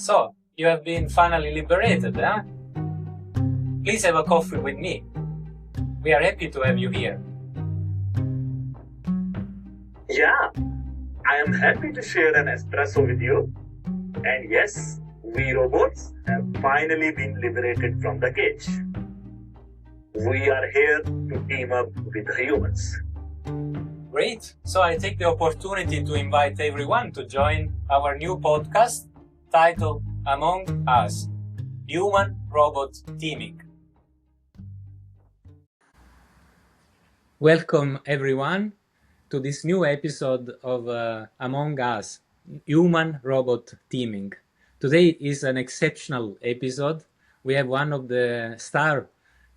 So, you have been finally liberated, huh? Please have a coffee with me. We are happy to have you here. Yeah, I am happy to share an espresso with you. And yes, we robots have finally been liberated from the cage. We are here to team up with the humans. Great. So I take the opportunity to invite everyone to join our new podcast titled Among Us, Human-Robot Teaming. Welcome everyone to this new episode of Among Us, Human-Robot Teaming. Today is an exceptional episode. We have one of the stars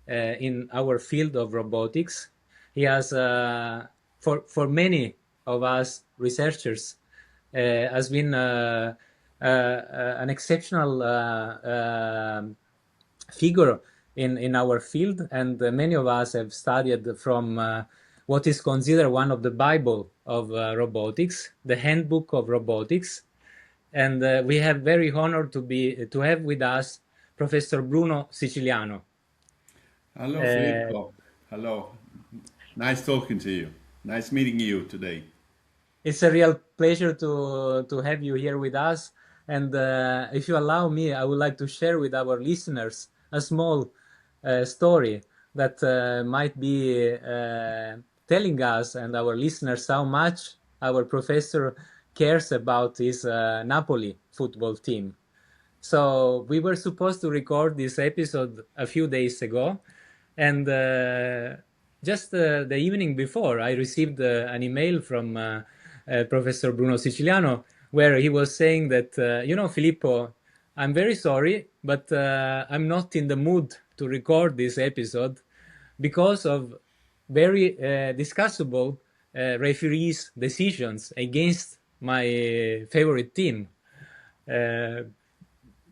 in our field of robotics. He has, for many of us researchers, has been an exceptional figure in our field, and many of us have studied from what is considered one of the Bible of robotics, the Handbook of Robotics, and we have very honored to have with us Professor Bruno Siciliano. Hello, Filippo. Hello. Nice talking to you. Nice meeting you today. It's a real pleasure to have you here with us. And if you allow me, I would like to share with our listeners a small story that might be telling us and our listeners how much our professor cares about his Napoli football team. So we were supposed to record this episode a few days ago, and just the evening before, I received an email from Professor Bruno Siciliano, where he was saying that, Filippo, I'm very sorry, but I'm not in the mood to record this episode because of very discussable referees' decisions against my favorite team.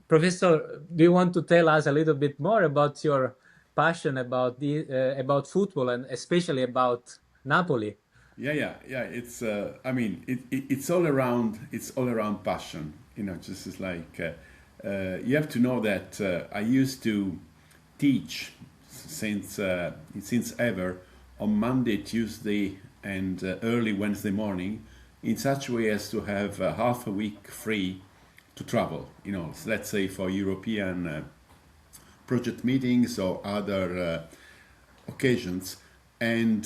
Professor, do you want to tell us a little bit more about your passion about football and especially about Napoli? Yeah. It's it's all around. It's all around passion. Just as like you have to know that I used to teach since ever on Monday, Tuesday, and early Wednesday morning, in such a way as to have half a week free to travel. So let's say for European project meetings or other occasions, and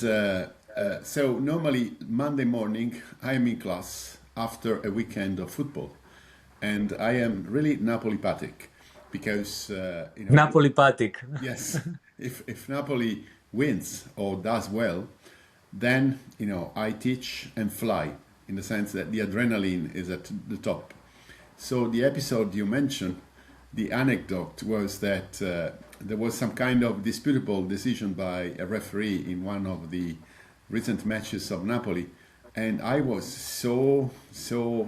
so normally Monday morning I am in class after a weekend of football, and I am really Napolipatic because Napolipatic. Yes, if Napoli wins or does well, then I teach and fly, in the sense that the adrenaline is at the top. So the episode you mentioned, the anecdote was that there was some kind of disputable decision by a referee in one of the recent matches of Napoli, and I was so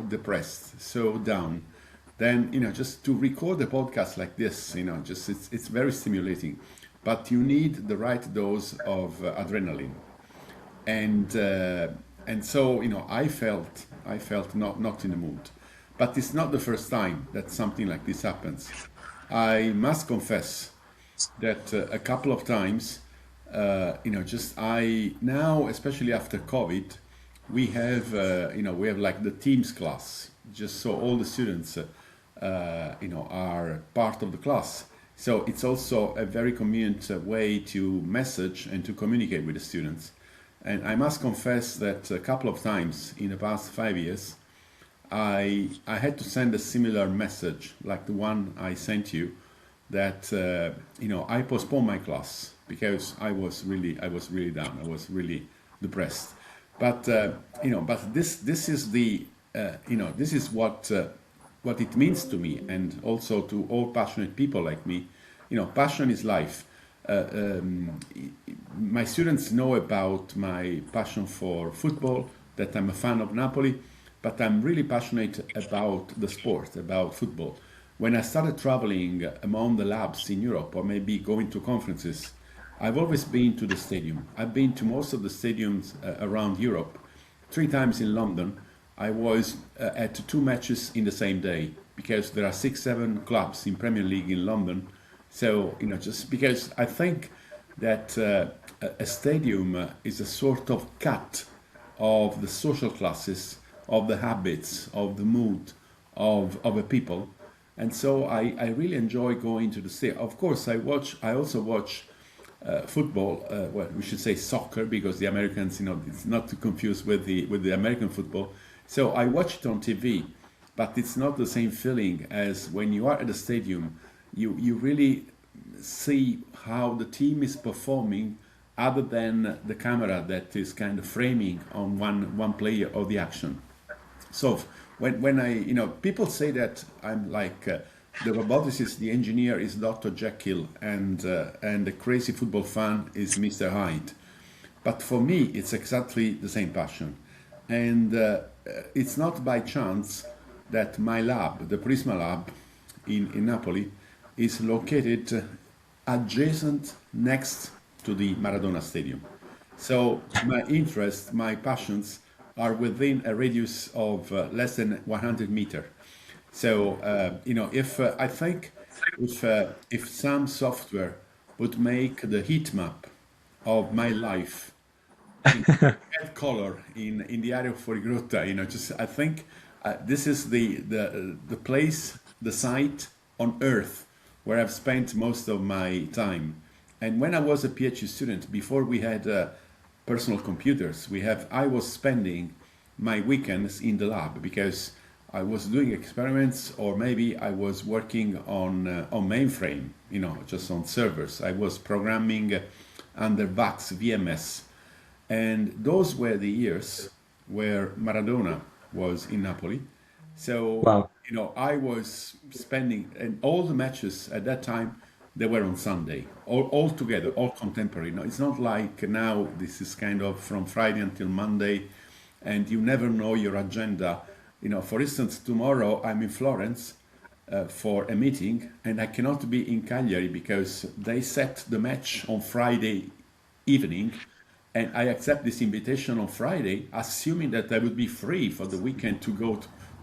depressed, so down. Then just to record a podcast like this, it's very stimulating, but you need the right dose of adrenaline, and so I felt not in the mood. But it's not the first time that something like this happens. I must confess that a couple of times, now, especially after COVID, we have like the Teams class, just so all the students, are part of the class. So it's also a very convenient way to message and to communicate with the students. And I must confess that a couple of times in the past 5 years, I had to send a similar message like the one I sent you, that I postponed my class because I was really down. I was really depressed. But but this is the this is what it means to me, and also to all passionate people like me. Passion is life. My students know about my passion for football, that I'm a fan of Napoli, but I'm really passionate about the sport, about football. When I started traveling among the labs in Europe, or maybe going to conferences, I've always been to the stadium. I've been to most of the stadiums around Europe. 3 times in London, I was at 2 matches in the same day, because there are 6, 7 clubs in Premier League in London. So, just because I think that a stadium is a sort of cut of the social classes, of the habits, of the mood of a people. And so I really enjoy going to the stadium. Of course, I also watch football, well, we should say soccer, because the Americans, it's not to confuse with the American football. So I watch it on TV, but it's not the same feeling as when you are at the stadium. You really see how the team is performing, other than the camera that is kind of framing on one player or the action. So when people say that I'm like the roboticist, the engineer is Dr. Jekyll, and the crazy football fan is Mr. Hyde. But for me, it's exactly the same passion, and it's not by chance that my lab, the Prisma lab in Napoli, is located adjacent next to the Maradona Stadium. So my interests, my passions are within a radius of less than 100 meter. So if I think if some software would make the heat map of my life in red color in the area of Fuorigrotta, just I think this is the place, the site on Earth where I've spent most of my time. And when I was a PhD student, before we had personal computers, I was spending my weekends in the lab, because I was doing experiments, or maybe I was working on mainframe, just on servers. I was programming under VAX VMS, and those were the years where Maradona was in Napoli. So Wow. I was spending, and all the matches at that time, they were on Sunday, all together, all contemporary. No, it's not like now. This is kind of from Friday until Monday, and you never know your agenda. For instance, tomorrow I'm in Florence for a meeting, and I cannot be in Cagliari because they set the match on Friday evening, and I accept this invitation on Friday, assuming that I would be free for the weekend to go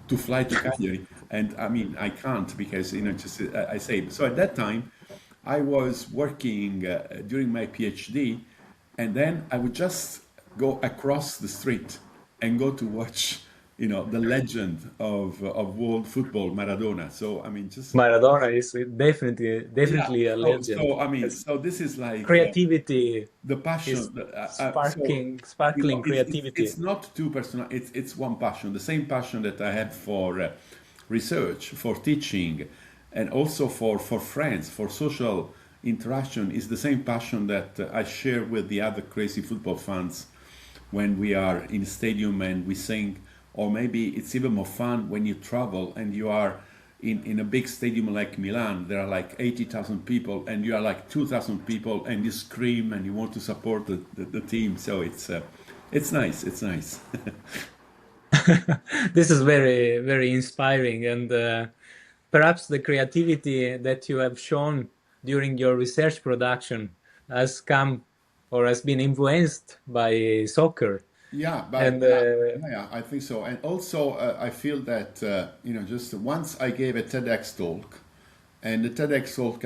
to fly to Cagliari. And I mean, I can't, because just I say so. At that time, I was working during my PhD, and then I would just go across the street and go to watch, the legend of world football, Maradona. So I mean, just Maradona is definitely yeah. definitely a legend. So I mean, It's so this is like creativity the is passion. So sparkling it's creativity. not two personal. It's one passion. The same passion that I have for research, for teaching, and also for friends, for social interaction, is the same passion that I share with the other crazy football fans when we are in stadium and we sing. Or maybe it's even more fun when you travel and you are in a big stadium like Milan. There are like 80,000 people, and you are like 2,000 people, and you scream and you want to support the team. So it's nice. It's nice. This is very, very inspiring, and perhaps the creativity that you have shown during your research production has come or has been influenced by soccer. Yeah, but And yeah, I think so. And also, I feel that just once I gave a TEDx talk, and the TEDx talk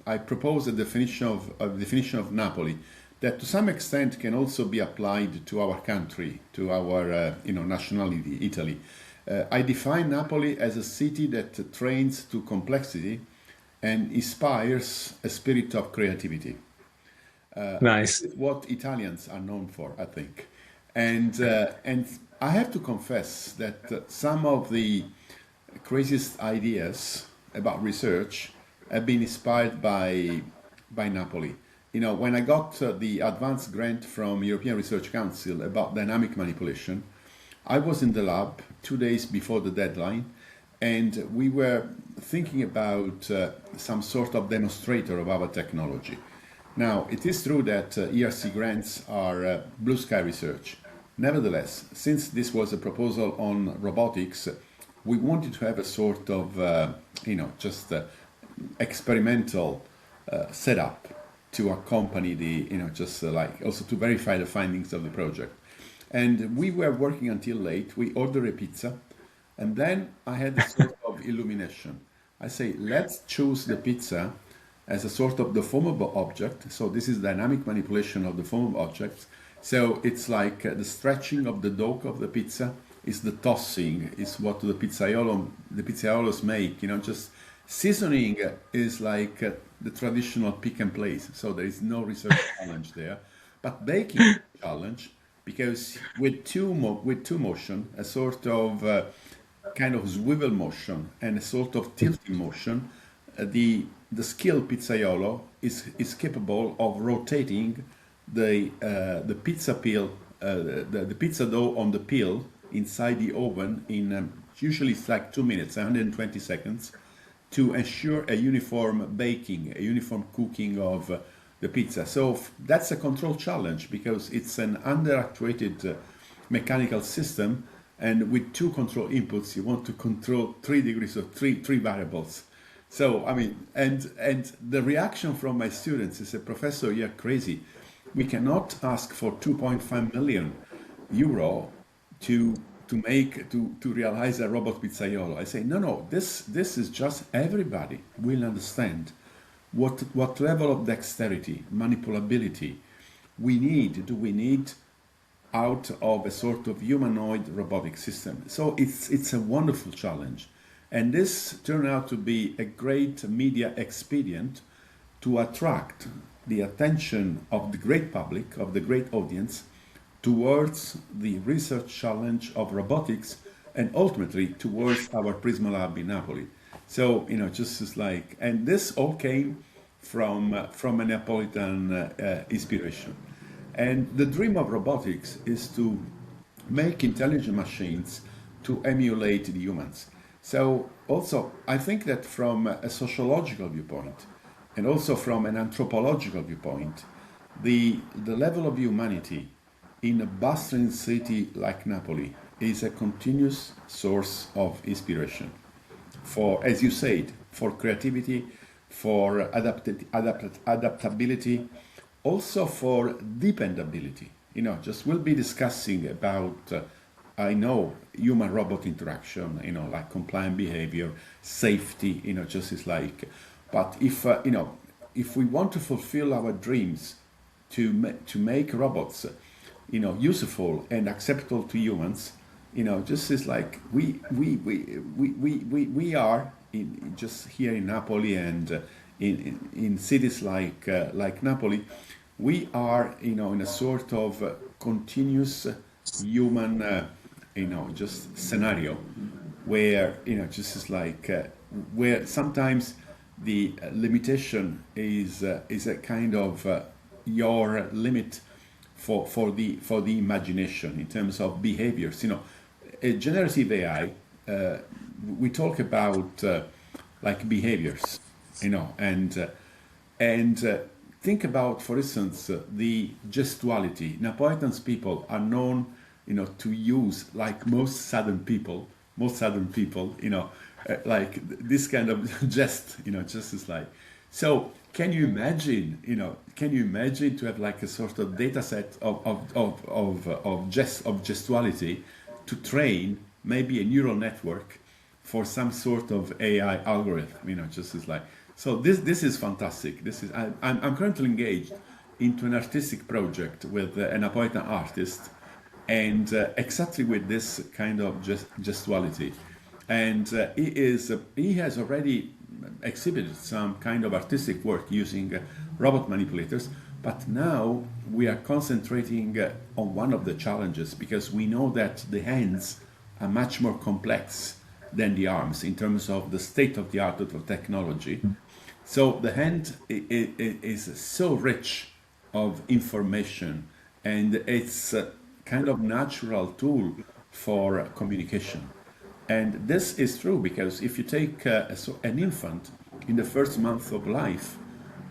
I proposed a definition of Napoli that to some extent can also be applied to our country, to our nationality, Italy. I define Napoli as a city that trains to complexity and inspires a spirit of creativity. This nice. is what Italians are known for, I think. And I have to confess that some of the craziest ideas about research have been inspired by Napoli. When I got the advanced grant from European Research Council about dynamic manipulation, I was in the lab 2 days before the deadline, and we were thinking about some sort of demonstrator of our technology. Now, it is true that ERC grants are blue sky research. Nevertheless, since this was a proposal on robotics, we wanted to have a sort of, just experimental setup to accompany like also to verify the findings of the project. And we were working until late. We ordered a pizza, and then I had a sort of illumination. I say, let's choose the pizza as a sort of deformable object. So this is dynamic manipulation of the deformable objects. So it's like the stretching of the dough of the pizza is the tossing, is what the pizzaiolos make. Just seasoning is like the traditional pick and place. So there is no research challenge there. But baking is a challenge because with two motion, a sort of kind of swivel motion and a sort of tilting motion, the skilled pizzaiolo is capable of rotating the pizza peel, the pizza dough on the peel inside the oven in usually it's like 2 minutes, 120 seconds, to ensure a uniform baking, a uniform cooking of the pizza. So that's a control challenge because it's an under-actuated mechanical system, and with two control inputs, you want to control 3 degrees of three variables. So I mean, and the reaction from my students is, "Professor, you're crazy. We cannot ask for 2.5 million euro to realize a robot pizzaiolo." I say, no, this is just everybody will understand what level of dexterity, manipulability we need out of a sort of humanoid robotic system. So it's a wonderful challenge. And this turned out to be a great media expedient to attract the attention of the great public, of the great audience, towards the research challenge of robotics and ultimately towards our Prisma Lab in Napoli. So, just as like, and this all came from a Neapolitan inspiration. And the dream of robotics is to make intelligent machines to emulate the humans. So also, I think that from a sociological viewpoint and also from an anthropological viewpoint, the level of humanity in a bustling city like Napoli is a continuous source of inspiration for, as you said, for creativity, for adaptability, also for dependability. Just we'll be discussing about, I know, human-robot interaction, like compliant behavior, safety, just is like, but if we want to fulfill our dreams to make robots, useful and acceptable to humans, just is like we are just here in Napoli and in cities like Napoli, we are in a sort of continuous human just scenario where just is like where sometimes the limitation is a kind of your limit for the imagination in terms of behaviors. A generative AI, we talk about like behaviors, and think about, for instance, the gestuality. Napolitan's people are known, to use, like most southern people, like this kind of jest, just as like. So can you imagine to have like a sort of data set of gestuality to train maybe a neural network for some sort of AI algorithm, just as like. So this is fantastic. I'm currently engaged into an artistic project with an Napolitan artist, and exactly with this kind of gestuality, and he has already exhibited some kind of artistic work using robot manipulators. But now we are concentrating on one of the challenges, because we know that the hands are much more complex than the arms in terms of the state of the art of the technology. So the hand is so rich of information, and it's a kind of natural tool for communication. And this is true because if you take an infant in the first month of life,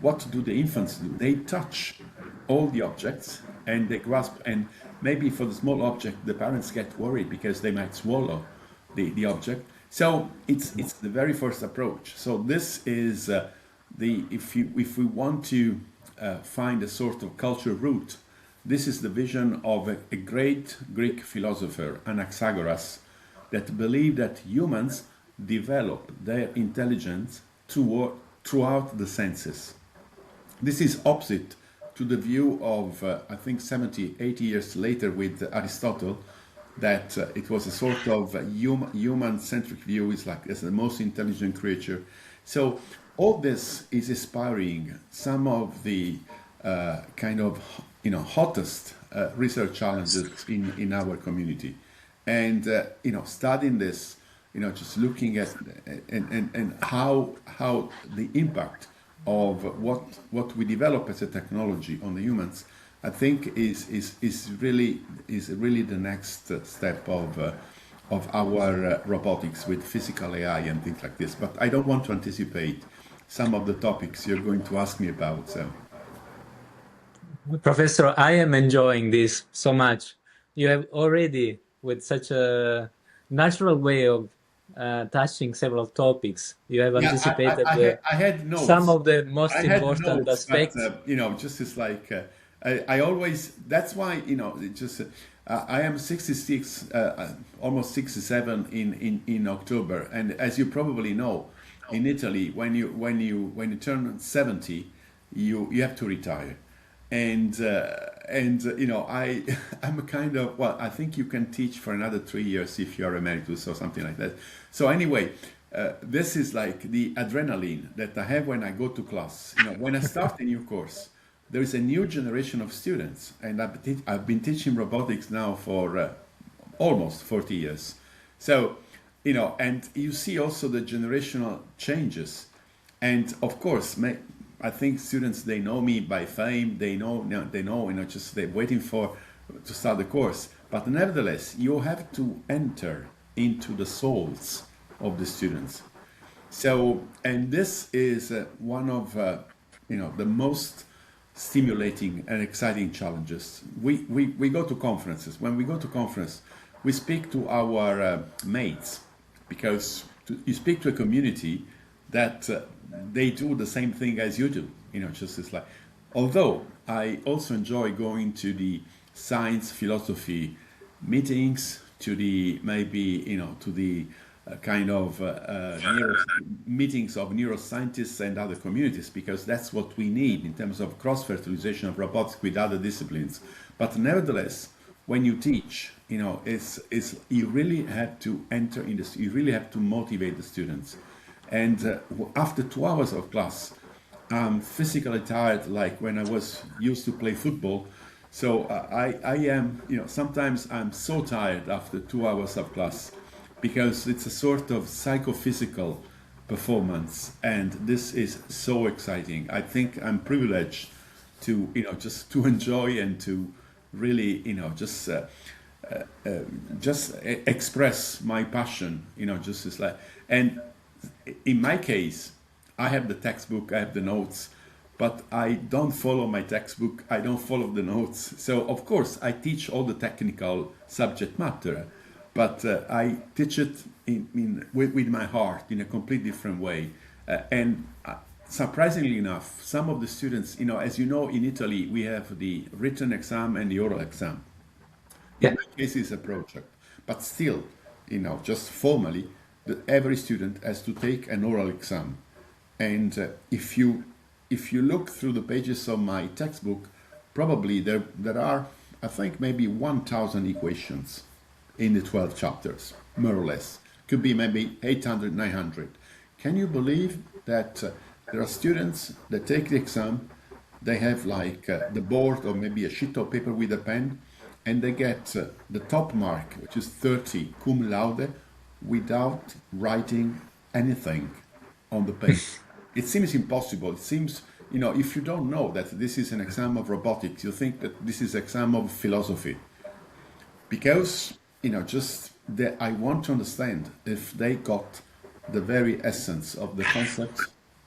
what do the infants do? They touch all the objects and they grasp, and maybe for the small object, the parents get worried because they might swallow the object. So it's the very first approach. So this is if we want to find a sort of cultural root, this is the vision of a great Greek philosopher, Anaxagoras, that believed that humans develop their intelligence throughout the senses. This is opposite to the view of, I think, 70, 80 years later with Aristotle, that it was a sort of human-centric view, is like as the most intelligent creature. So all this is inspiring some of the kind of hottest research challenges in our community, and studying this, just looking at and how the impact of what we develop as a technology on the humans, I think is really the next step of our robotics with physical AI and things like this. But I don't want to anticipate some of the topics you're going to ask me about. So. Professor, I am enjoying this so much. You have already, with such a natural way of touching several topics, you have Yeah, anticipated I had some notes. of the most I had important notes, but aspects. just as like I always. That's why it just. I am 66, almost 67 in October, and as you probably know, in Italy, when you turn 70, you have to retire, and I I'm a kind of, well, I think you can teach for another 3 years if you are emeritus or something like that. So anyway, this is like the adrenaline that I have when I go to class. When I start a new course, there is a new generation of students, and I've been teaching robotics now for almost 40 years. So, and you see also the generational changes. And of course, I think students, they know me by fame. They know, just they're waiting to start the course. But nevertheless, you have to enter into the souls of the students. So, and this is one of the most stimulating and exciting challenges. We go to conferences. When we go to conference, we speak to our mates, because you speak to a community that they do the same thing as you do. Just as like, although I also enjoy going to the science philosophy meetings, to the to the kind of meetings of neuroscientists and other communities, because that's what we need in terms of cross-fertilization of robotics with other disciplines. But nevertheless, when you teach, is you really have to enter in this. You really have to motivate the students. And after 2 hours of class, I'm physically tired, like when I was used to play football. So I am, sometimes I'm so tired after 2 hours of class, because it's a sort of psychophysical performance, and this is so exciting. I think I'm privileged to, just to enjoy and to really, just express my passion, just as like, and in my case, I have the textbook, I have the notes, but I don't follow my textbook, I don't follow the notes. So of course I teach all the technical subject matter, but I teach it with my heart in a completely different way. And surprisingly enough, some of the students, as you know, in Italy, we have the written exam and the oral exam. Yeah. In my case, it's a project, but still, just formally, every student has to take an oral exam. And if you look through the pages of my textbook, probably there are, I think, maybe 1,000 equations in the 12 chapters, more or less. Could be maybe 800, 900. Can you believe that there are students that take the exam, they have like the board or maybe a sheet of paper with a pen, and they get the top mark, which is 30 cum laude, without writing anything on the page. It seems impossible. It seems, if you don't know that this is an exam of robotics, you think that this is an exam of philosophy. Because, just that I want to understand if they got the very essence of the concept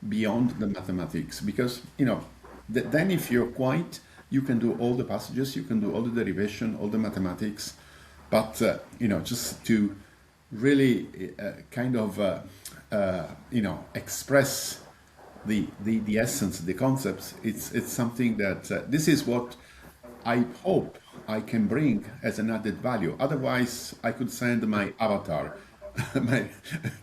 beyond the mathematics. Because, then if you're quiet, you can do all the passages, you can do all the derivation, all the mathematics, but, just to really kind of, express the essence, the concepts, it's something that this is what I hope I can bring as an added value. Otherwise, I could send my avatar my,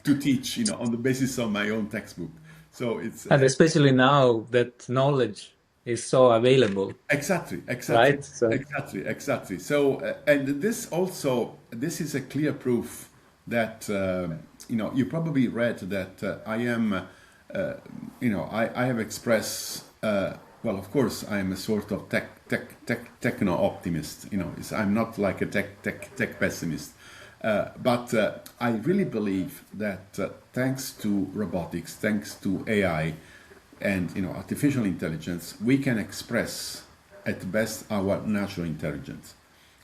to teach, on the basis of my own textbook. So it's And especially now that knowledge is so available, exactly, exactly, right? So, exactly, exactly. So, and this is a clear proof that you probably read that I am, I have expressed. Well, of course, I am a sort of techno optimist. I'm not like a tech pessimist. But I really believe that thanks to robotics, thanks to AI, and artificial intelligence, we can express at best our natural intelligence.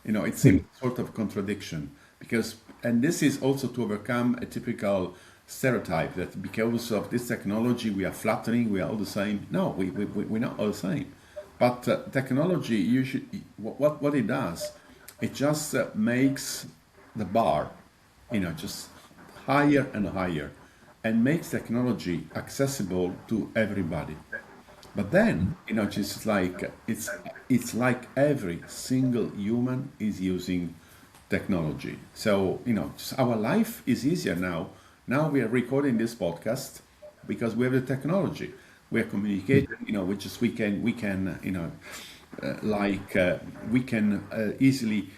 It seems sort of contradiction because, and this is also to overcome a typical stereotype that because of this technology we are flattering, we are all the same. No, we're not all the same. But technology usually, what it does, it just makes the bar, just higher and higher, and makes technology accessible to everybody. But then, just like it's like every single human is using technology. So, just our life is easier now. Now we are recording this podcast because we have the technology. We are communicating, we can, we can easily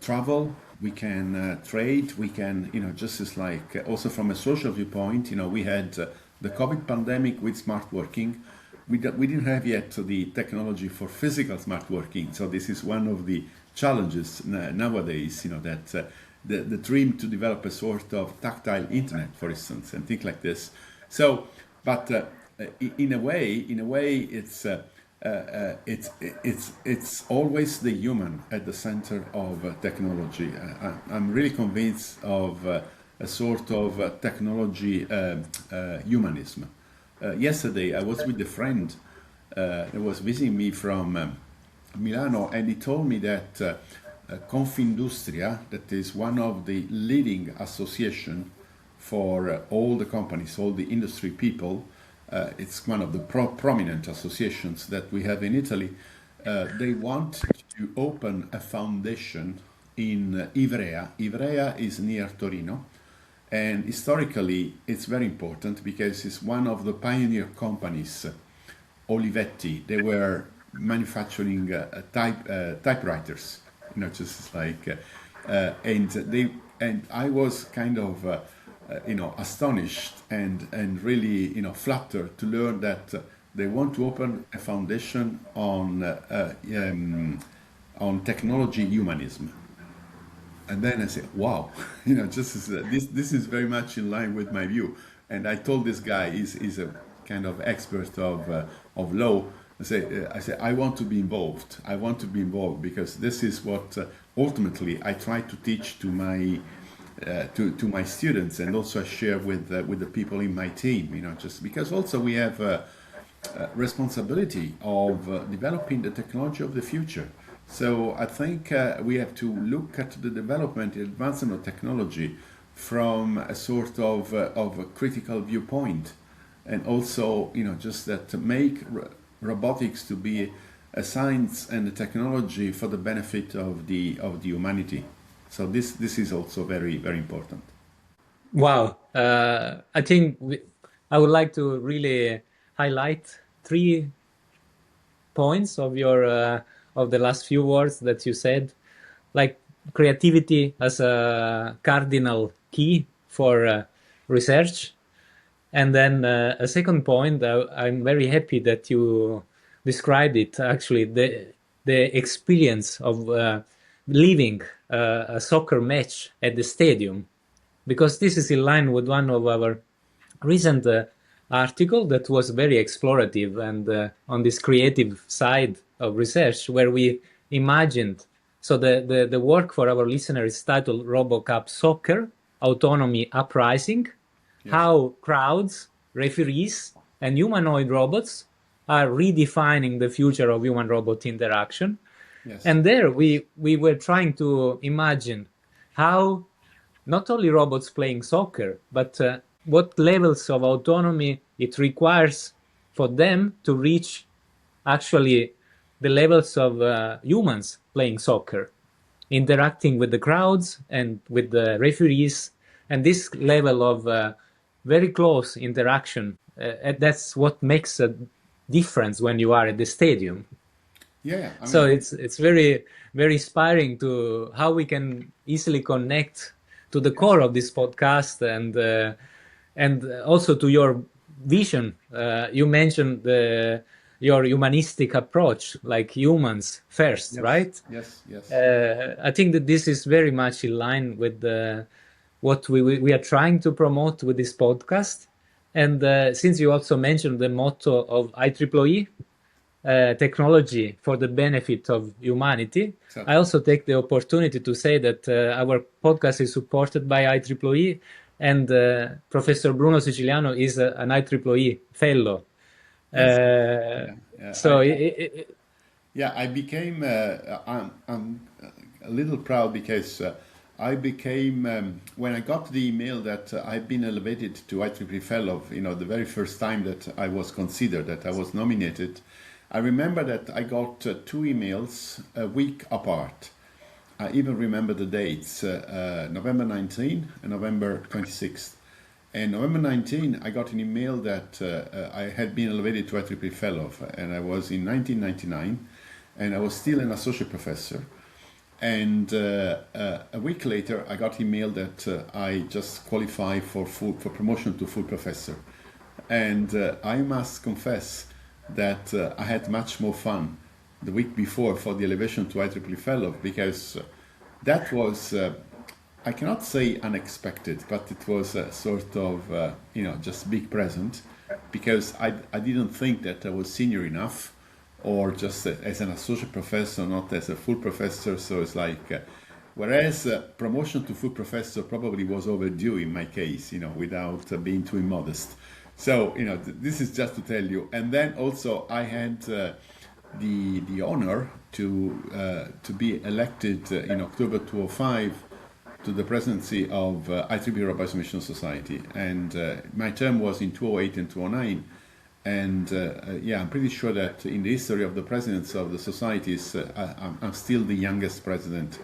travel, we can trade, we can, just as like also from a social viewpoint, we had the COVID pandemic with smart working. We didn't have yet the technology for physical smart working. So this is one of the challenges nowadays, that the dream to develop a sort of tactile internet, for instance, and things like this. So, but in a way, it's always the human at the center of technology. I'm really convinced of a sort of technology humanism. Yesterday, I was with a friend who was visiting me from Milano, and he told me that Confindustria, that is one of the leading association for all the companies, all the industry people, it's one of the prominent associations that we have in Italy. They want to open a foundation in Ivrea. Ivrea is near Torino, and historically it's very important because it's one of the pioneer companies. Olivetti, they were manufacturing typewriters, just like, and I was kind of, astonished and really, flattered to learn that they want to open a foundation on technology humanism. And then I said, "Wow, just as, this is very much in line with my view." And I told this guy, he's a kind of expert of law. I say, I want to be involved. I want to be involved because this is what ultimately I try to teach to my students, and also I share with the people in my team. Just because also we have responsibility of developing the technology of the future. So I think we have to look at the development and advancement of technology from a sort of a critical viewpoint, and also just that to make robotics to be a science and a technology for the benefit of the humanity. So this is also very, very important. wow. I think I would like to really highlight 3 points of your of the last few words that you said, like creativity as a cardinal key for research. And then a second point, I'm very happy that you described it. Actually, the experience of living a soccer match at the stadium, because this is in line with one of our recent article that was very explorative and on this creative side of research, where we imagined. So the work for our listeners is titled RoboCup Soccer: Autonomy Uprising, Yes, how crowds, referees, and humanoid robots are redefining the future of human-robot interaction. yes, And there we were trying to imagine how not only robots playing soccer, but what levels of autonomy it requires for them to reach actually the levels of humans playing soccer, interacting with the crowds and with the referees And this level of very close interaction, and that's what makes a difference when you are at the stadium. Yeah, I So mean, it's very very inspiring to how we can easily connect to the yes, core of this podcast, and also to your vision. You mentioned your humanistic approach, like humans first, yes, right? yes, yes, I think that this is very much in line with what we are trying to promote with this podcast. And since you also mentioned the motto of IEEE, technology for the benefit of humanity, I exactly. also take the opportunity to say that our podcast is supported by IEEE, and Professor Bruno Siciliano is an IEEE Fellow. Yes, yes. Uh, Yeah, yeah. so, Yeah, I became. I'm a little proud because I became when I got the email that I've been elevated to IEEE Fellow. You know, the very first time that I was considered, that I was nominated. I remember that I got two emails a week apart. I even remember the dates: November 19 and November 26th. And November 19, I got an email that I had been elevated to IEEE Fellow, and I was in 1999, and I was still an associate professor. And a week later, I got email that I just qualified for promotion to full professor. And I must confess that I had much more fun the week before for the elevation to IEEE Fellow, because that was I cannot say unexpected, but it was a sort of, just big present, because I didn't think that I was senior enough, or just as an associate professor, not as a full professor. So it's like, whereas promotion to full professor probably was overdue in my case, without being too immodest. So, this is just to tell you. And then also I had the honor to be elected in October 2005 to the presidency of IEEE Robotics Mission Society, and my term was in 2008 and 2009. And yeah, I'm pretty sure that in the history of the presidents of the societies, I'm still the youngest president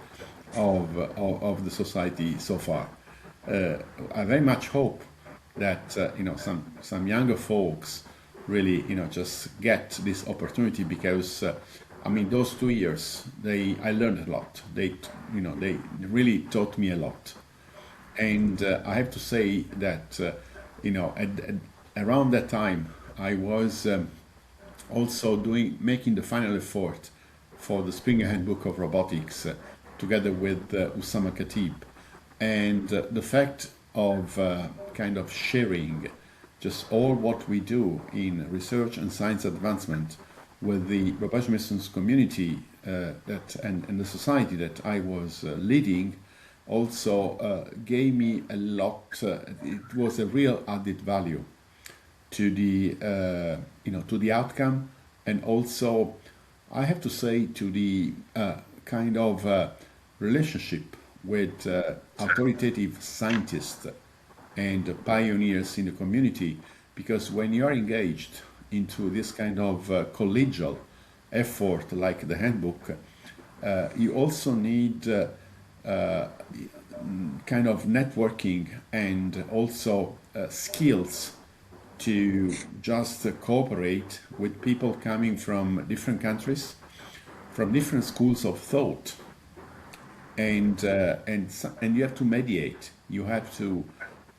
of the society so far. I very much hope that some younger folks really just get this opportunity, because I mean, those 2 years I learned a lot. They really taught me a lot. And I have to say that around that time I was also making the final effort for the Springer Handbook of Robotics, together with Usama Khatib. And the fact of kind of sharing just all what we do in research and science advancement with the Robotics Missions community and the society that I was leading also gave me a lot. It was a real added value to the outcome, and also I have to say to the kind of relationship with authoritative scientists and pioneers in the community, because when you are engaged into this kind of collegial effort like the handbook, you also need kind of networking and also skills to just cooperate with people coming from different countries, from different schools of thought, and you have to mediate. You have to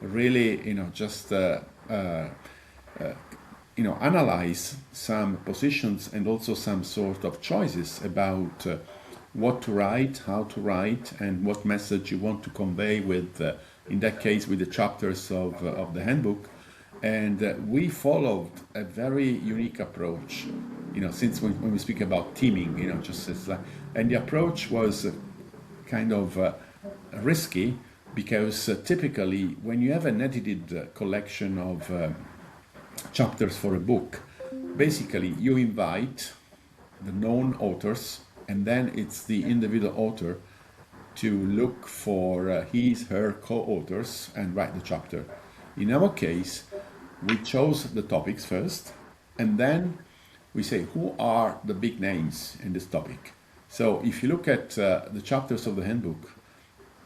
really, just analyze some positions and also some sort of choices about what to write, how to write, and what message you want to convey with, in that case, with the chapters of the handbook. And we followed a very unique approach, since when we speak about teaming, just as and the approach was kind of risky, because typically when you have an edited collection of chapters for a book, basically you invite the known authors, and then it's the individual author to look for his, her co-authors and write the chapter. In our case, we chose the topics first, and then we say who are the big names in this topic. So if you look at the chapters of the handbook,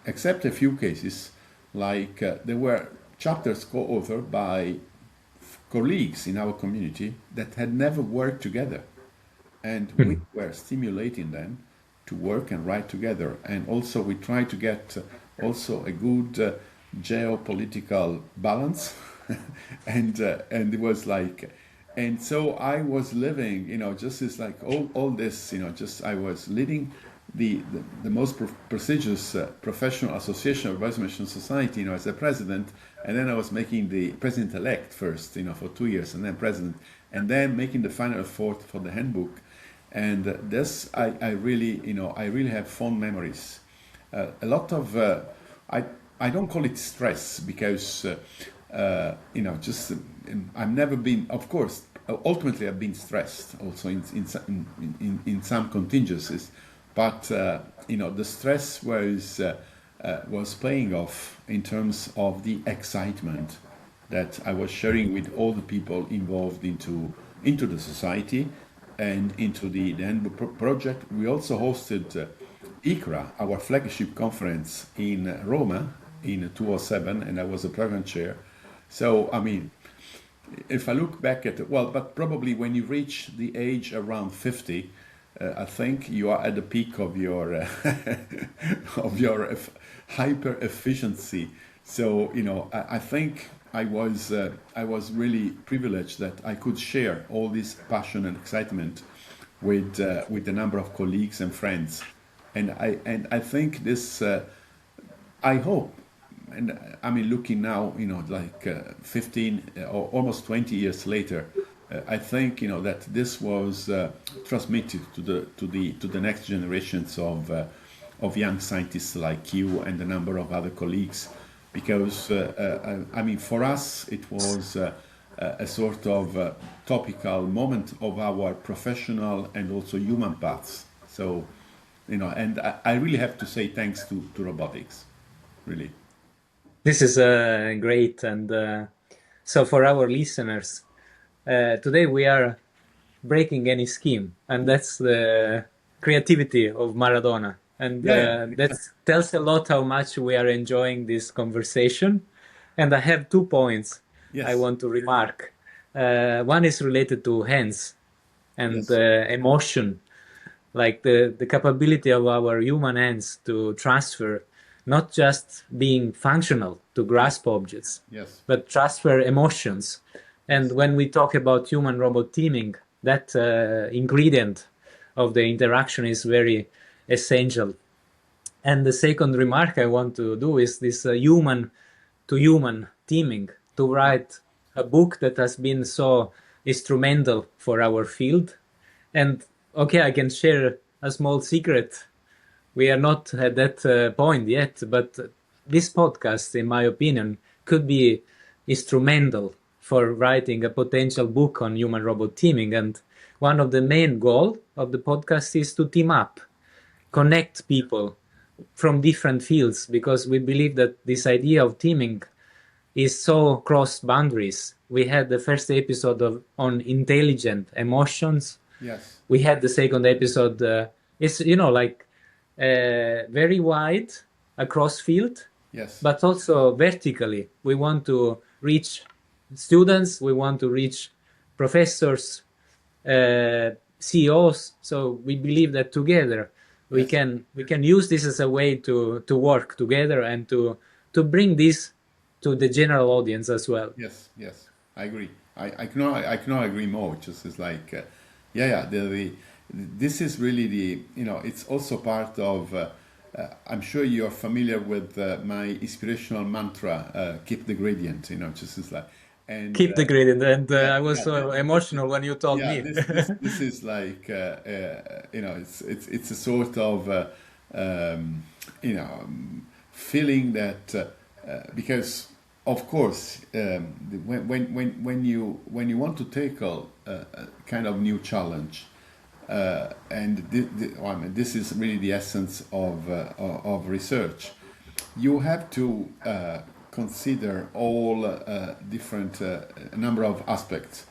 except a few cases, like there were chapters co-authored by colleagues in our community that had never worked together, and we were stimulating them to work and write together. And also we try to get also a good geopolitical balance, and it was like, and so I was living, just as like all this, just I was leading the most prestigious professional association of Vice Society, as a president, and then I was making the president-elect first, for 2 years, and then president, and then making the final effort for the handbook. And this, I really, I really have fond memories. A lot of, I don't call it stress because, just I've never been, of course, ultimately I've been stressed also in some contingencies, but the stress was paying off in terms of the excitement that I was sharing with all the people involved into the society and into the handbook project. We also hosted ICRA, our flagship conference in Roma in 2007, and I was a program chair. So, I mean, if I look back at it, well, but probably when you reach the age around 50, I think you are at the peak of your hyper efficiency. So, I think I was really privileged that I could share all this passion and excitement with a number of colleagues and friends, and I think this. I hope, and I mean, looking now, like 15 or almost 20 years later, I think that this was transmitted to the next generations of young scientists like you and a number of other colleagues, because I mean, for us it was a sort of topical moment of our professional and also human paths. So, and I really have to say thanks to robotics, really. This is great. And so for our listeners, today we are breaking any scheme, and that's the creativity of Maradona. And that tells a lot how much we are enjoying this conversation. And I have 2 points I want to remark. One is related to hands and emotion, like the capability of our human hands to transfer, not just being functional to grasp objects, but transfer emotions. And when we talk about human-robot teaming, that ingredient of the interaction is very essential. And the second remark I want to do is this human-to-human teaming, to write a book that has been so instrumental for our field. And okay, I can share a small secret. We are not at that point yet, but this podcast, in my opinion, could be instrumental for writing a potential book on human-robot teaming. And one of the main goals of the podcast is to team up, connect people from different fields, because we believe that this idea of teaming is so cross boundaries. We had the first episode on intelligent emotions. Yes. We had the second episode. It's like very wide across field, but also vertically. We want to reach students. We want to reach professors, CEOs. So we believe that together we can use this as a way to work together and to bring this to the general audience as well. Yes, I agree. I cannot agree more. Just as like, this is really it's also part of. I'm sure you're familiar with my inspirational mantra, keep the gradient. Just as like. And, keep the gradient, and I was so emotional when you told me. This is like it's a sort of feeling that because of course when you want to tackle a kind of new challenge, and this is really the essence of research, you have to consider all different number of aspects,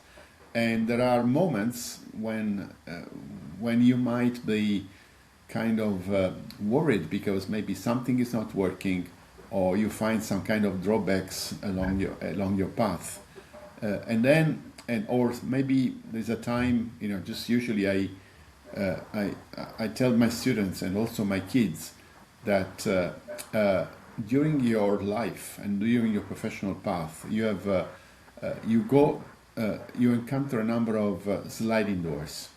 and there are moments when you might be kind of worried because maybe something is not working, or you find some kind of drawbacks along your path, or maybe there's a time, just usually I tell my students and also my kids that during your life and during your professional path, you encounter a number of sliding doors.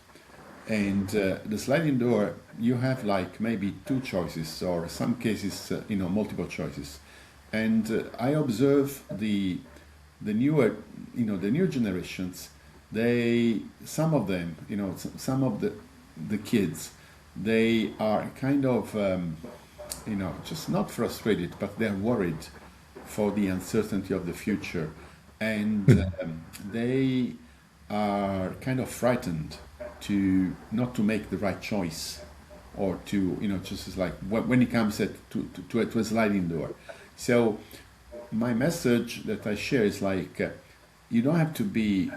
And the sliding door, you have like maybe two choices, or some cases, multiple choices. And I observe the newer, the new generations. Some of them, some of the kids, they are kind of, just not frustrated, but they're worried for the uncertainty of the future, and they are kind of frightened to not to make the right choice, or to just as like when it comes to a sliding door. So my message that I share is like you don't have to be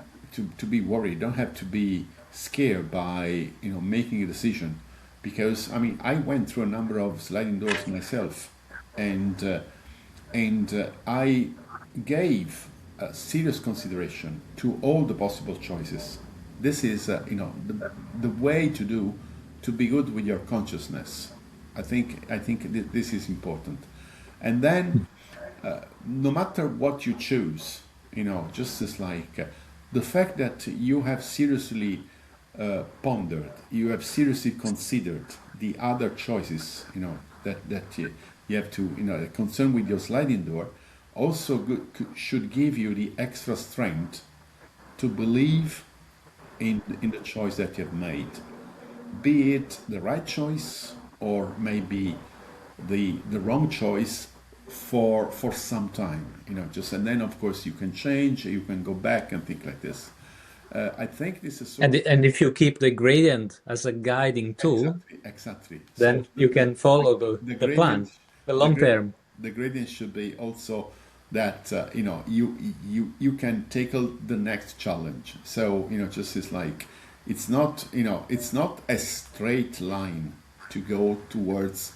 worried, you don't have to be scared by making a decision, because I went through a number of sliding doors myself, and I gave serious consideration to all the possible choices. This is the way to be good with your consciousness. I think this is important. And then no matter what you choose, just as like the fact that you have seriously pondered, you have seriously considered the other choices, that you have to, concern with your sliding door, also should give you the extra strength to believe in the choice that you have made, be it the right choice or maybe the wrong choice for some time, and then of course you can change, you can go back and think like this. I think this is and if you keep the gradient as a guiding tool, exactly. So then you can follow the plan, the long term. The gradient should be also that you can tackle the next challenge. So just is like it's not a straight line to go towards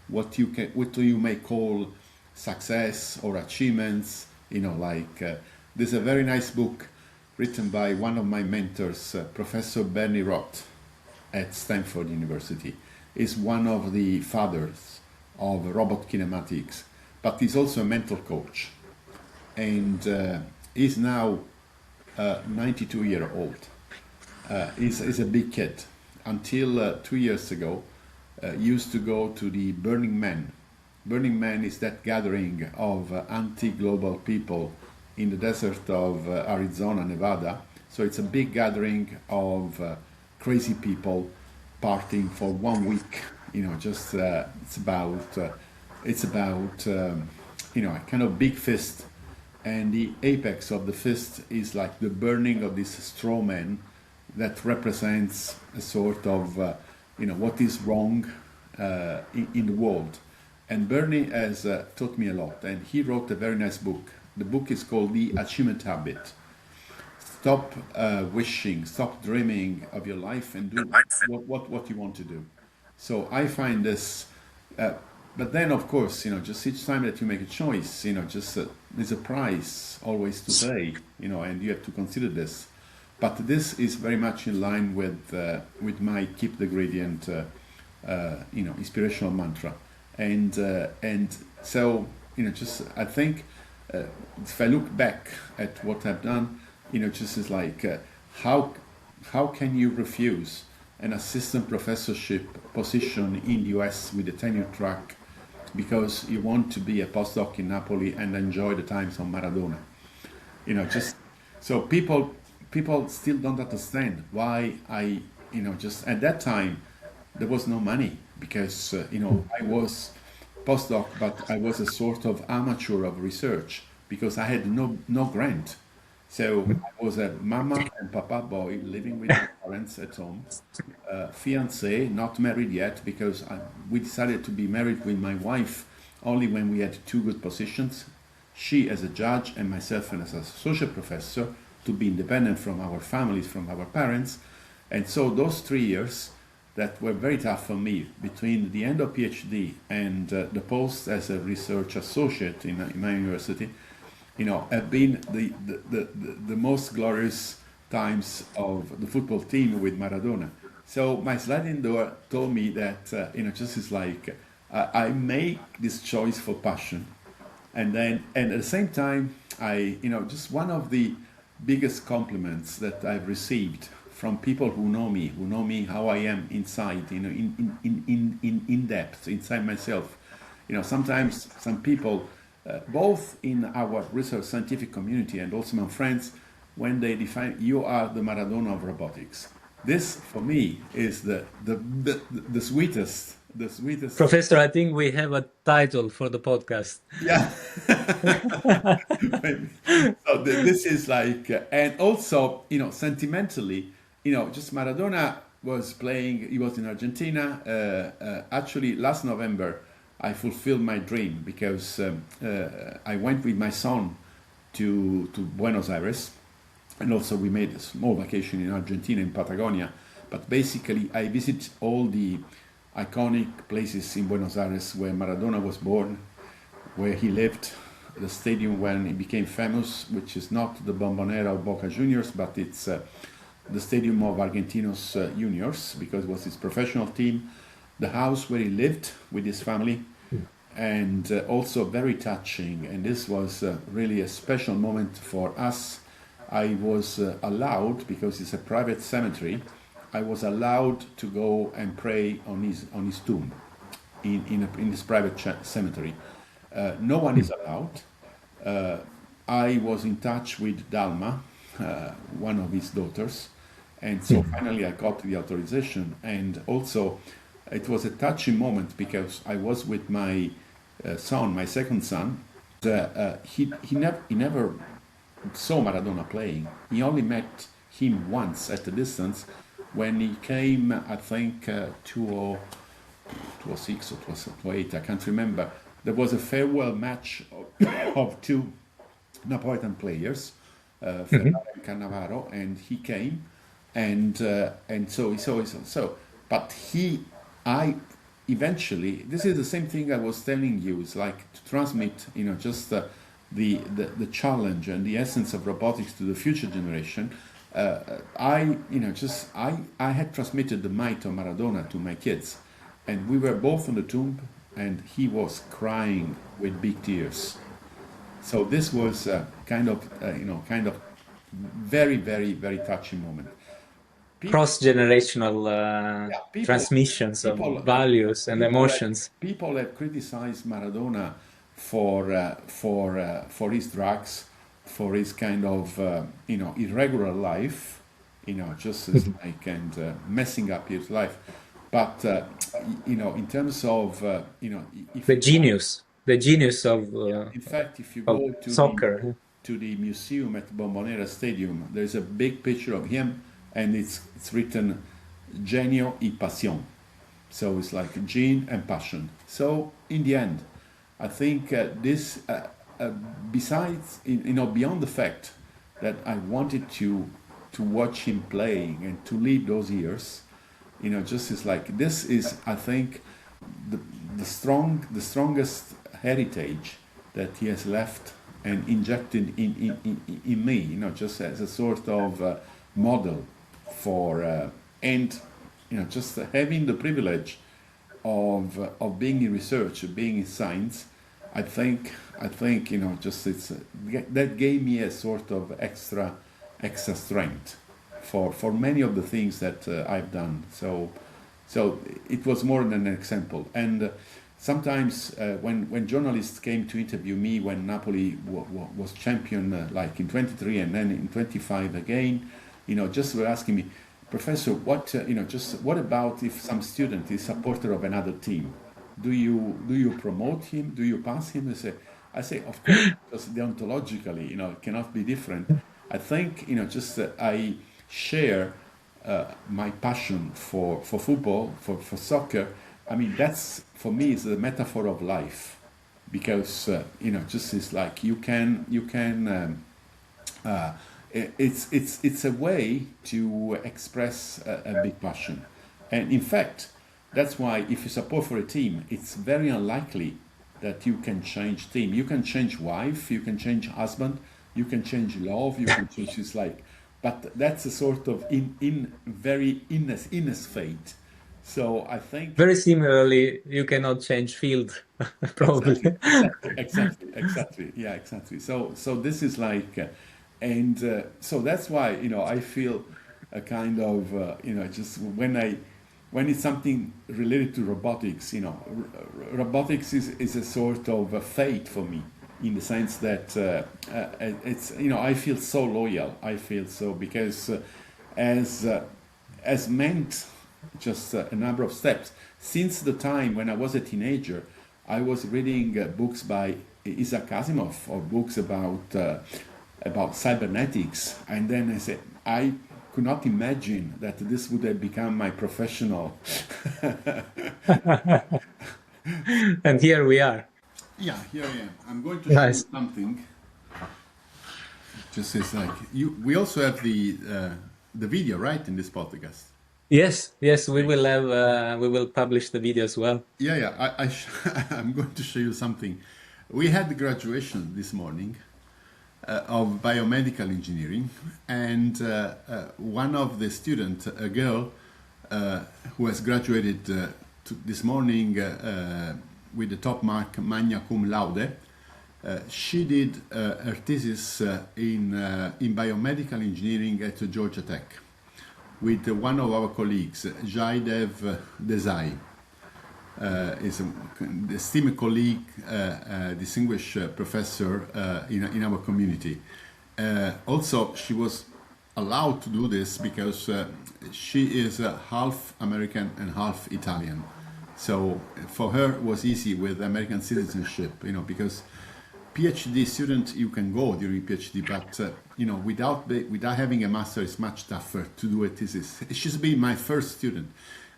what you may call success or achievements. There's a very nice book written by one of my mentors, Professor Bernie Roth at Stanford University. Is one of the fathers of robot kinematics, but he's also a mental coach, and he's now 92 years old. He's a big kid. Until 2 years ago, used to go to the Burning Man. Burning Man is that gathering of anti-global people in the desert of Arizona, Nevada. So it's a big gathering of crazy people partying for 1 week. It's about a kind of big fist, and the apex of the fist is like the burning of this straw man that represents a sort of what is wrong in the world. And Bernie has taught me a lot, and he wrote a very nice book. The book is called The Achievement Habit. Stop wishing, stop dreaming of your life, and do what you want to do. So I find this, but then of course, just each time that you make a choice, there's a price always to pay, and you have to consider this. But this is very much in line with my keep the gradient, inspirational mantra, and so I think if I look back at what I've done, just is like how can you refuse an assistant professorship position in the US with a tenure track because you want to be a postdoc in Napoli and enjoy the times on Maradona? So people still don't understand why I, just at that time there was no money because I was postdoc, but I was a sort of amateur of research because I had no grant. So I was a mama and papa boy living with my parents at home, fiancé, not married yet, because we decided to be married with my wife only when we had two good positions, she as a judge and myself as an associate professor, to be independent from our families, from our parents. And so those 3 years, that were very tough for me between the end of PhD and the post as a research associate in my university, have been the most glorious times of the football team with Maradona. So my sliding door told me that, just is like, I make this choice for passion. And at the same time, just one of the biggest compliments that I've received from people who know me how I am inside, in depth, inside myself. Sometimes some people, both in our research scientific community and also my friends, when they define you are the Maradona of robotics. This for me is the sweetest, the sweetest. Professor, I think we have a title for the podcast. Yeah. So this is like, and also, sentimentally, just Maradona was playing, he was in Argentina. Actually, last November, I fulfilled my dream because I went with my son to Buenos Aires, and also we made a small vacation in Argentina, in Patagonia. But basically, I visit all the iconic places in Buenos Aires where Maradona was born, where he lived, the stadium when he became famous, which is not the Bombonera of Boca Juniors, but it's the stadium of Argentinos Juniors, because it was his professional team, the house where he lived with his family, and also very touching. And this was really a special moment for us. I was allowed, because it's a private cemetery, I was allowed to go and pray on his tomb in this private cemetery. No one is allowed. I was in touch with Dalma, one of his daughters, and so finally I got the authorization. And also it was a touching moment because I was with my son, my second son. He never saw Maradona playing. He only met him once at a distance when he came, I think, 2006 or 2008, I can't remember. There was a farewell match of two Napolitan players, Ferrara and Cannavaro, and he came, and so he saw. But I eventually, this is the same thing I was telling you. It's like to transmit, just the challenge and the essence of robotics to the future generation. I had transmitted the might of Maradona to my kids, and we were both on the tomb, and he was crying with big tears. So this was kind of very, very, very touching moment. Cross-generational transmissions of values and emotions. People have criticized Maradona for his drugs, for his kind of irregular life, just as like and messing up his life. But in terms of if the genius of in fact, if you go to soccer, to the museum at Bombonera Stadium, there's a big picture of him, and it's written "Genio y Pasión," so it's like gene and passion. So in the end, I think this, besides beyond the fact that I wanted to watch him playing and to live those years, just is like this is, I think, the strongest heritage that he has left and injected in me, just as a sort of model for and just having the privilege of being in research, being in science. I think just it's that gave me a sort of extra strength for many of the things that I've done. So it was more than an example. And sometimes when journalists came to interview me when Napoli was champion, like in 23 and then in 25 again, just were asking me, Professor, what what about if some student is supporter of another team? Do you promote him? Do you pass him? I say, of course, because deontologically, it cannot be different. I think, just I share my passion for football, for soccer. I mean, that's, for me, is the metaphor of life, because, just it's like you can it's a way to express a big passion. And in fact, that's why if you support for a team, it's very unlikely that you can change team. You can change wife, you can change husband, you can change love, you can change his like, but that's a sort of in very innest fate. So I think Very similarly, you cannot change field, probably. exactly, yeah, exactly. So this is like, so that's why I feel a kind of just when it's something related to robotics, robotics is a sort of a fate for me, in the sense that it's I feel so loyal. I feel so because as meant just a number of steps since the time when I was a teenager. I was reading books by Isaac Asimov, or books about cybernetics, and then I said I could not imagine that this would have become my professional. And here we are. Yeah, here I am. I'm going to show you Nice. something. Just as like you, we also have the video, right, in this podcast. Yes, yes, we will have we will publish the video as well. Yeah. I'm going to show you something. We had the graduation this morning of biomedical engineering, and one of the students, a girl who has graduated this morning with the top mark magna cum laude, she did her thesis in biomedical engineering at Georgia Tech with one of our colleagues, Jaidev Desai. Is an esteemed colleague, distinguished professor in our community. Also, she was allowed to do this because she is half American and half Italian. So for her it was easy with American citizenship, because PhD student you can go during PhD, but without having a master it's much tougher to do a thesis. She's been my first student,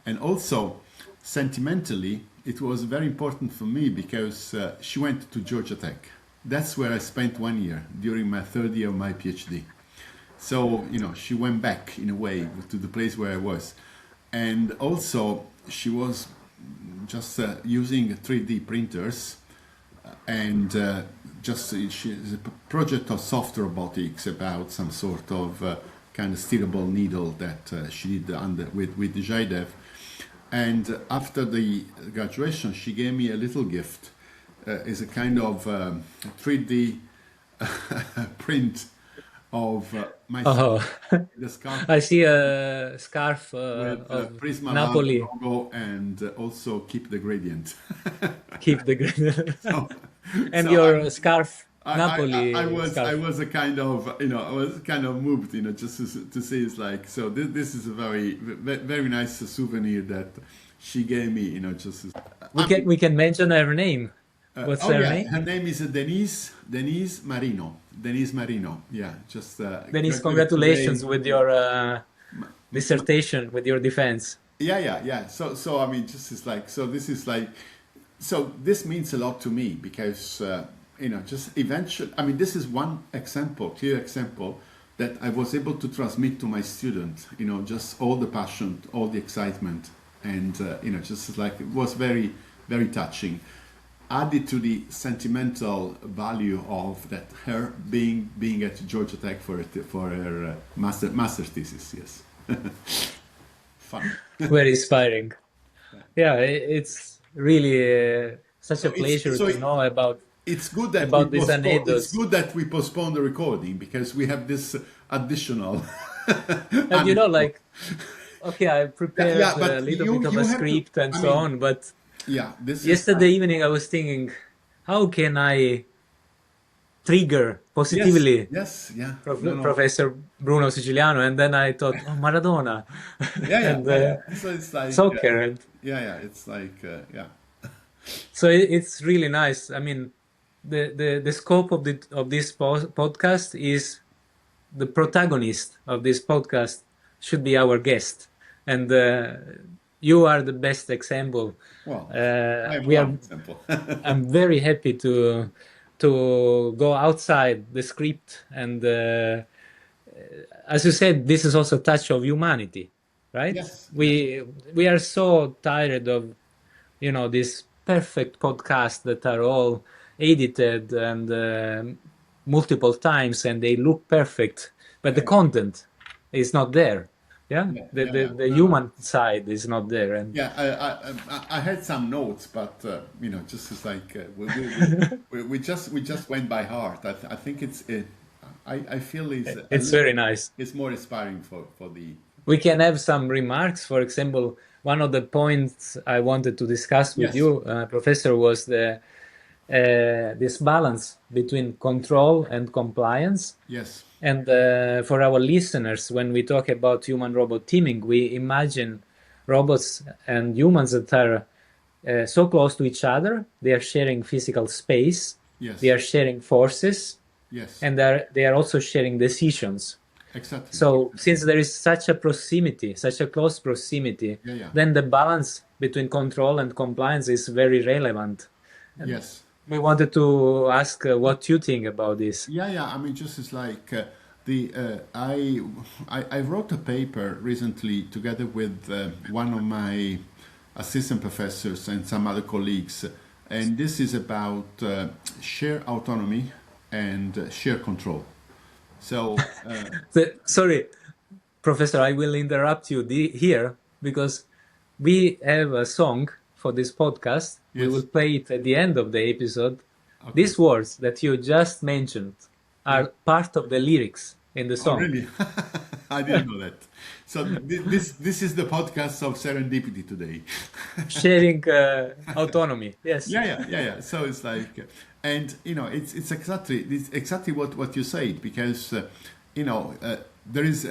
and also sentimentally, it was very important for me because she went to Georgia Tech. That's where I spent 1 year during my third year of my PhD. So, she went back in a way to the place where I was. And also, she was just using 3D printers and she's a project of soft robotics about some sort of kind of steerable needle that she did with Jaidev. And after the graduation, she gave me a little gift. It's a kind of 3D print of myself. The scarf I see a scarf with of Prisma Napoli. logo, and also keep the gradient. Keep the green. So, And so your scarf, I Napoli was scarf. a kind of I was kind of moved just to say it's like, so this is a very nice souvenir that she gave me just We can mention her name. What's her yeah, name? her name is Denise Marino, yeah, just Denise, graduated congratulations today. with your dissertation, with your defense. Yeah. So I mean, just is like, so this is like, so this means a lot to me because just eventually, I mean, this is one clear example that I was able to transmit to my student. Just all the passion, all the excitement, and just like, it was very, very touching. Added to the sentimental value of that, her being at Georgia Tech for her master thesis. Yes. Fun. Very inspiring. Yeah, it's really such a pleasure to know it's good that these anecdotes. postpone the recording because we have this additional. And like, okay, I prepared but a little bit of a have to, script and so on, but this yesterday is evening I was thinking, how can I trigger positively yes, yeah. Professor Bruno Siciliano? And then I thought, oh, Maradona. And So it's like soccer. And it's like so it's really nice. I mean, the scope of this podcast is the protagonist of this podcast should be our guest, and you are the best example. Well, We are. I'm very happy to go outside the script, and as you said, this is also a touch of humanity. right? Yes, yes. We are so tired of, these perfect podcasts that are all edited and multiple times, and they look perfect, but the Yeah, content is not there. Yeah, yeah, the yeah, the, yeah. the No, no. human side is not there, and Yeah, I had some notes, but just as like we just went by heart. I think I feel is a it's little very bit, nice. it's more inspiring for the We can have some remarks. For example, one of the points I wanted to discuss with yes, you, Professor, was this balance between control and compliance. yes, And for our listeners, when we talk about human-robot teaming, we imagine robots and humans that are so close to each other. They are sharing physical space, they yes, are sharing forces, yes, and they are also sharing decisions. exactly. So, since there is such a proximity, such a close proximity, Yeah, yeah, then the balance between control and compliance is very relevant. And yes. we wanted to ask what you think about this. Yeah, yeah. I mean, just as like the I wrote a paper recently together with one of my assistant professors and some other colleagues, and this is about share autonomy and share control. So Sorry, Professor, I will interrupt you here because we have a song for this podcast. We will yes, play it at the end of the episode. okay, These words that you just mentioned yeah. are part of the lyrics in the Oh, song. really? I didn't know that. So this is the podcast of serendipity today. Sharing autonomy. Yes. Yeah, yeah, yeah, yeah. So it's like, and it's exactly what you said because you know there is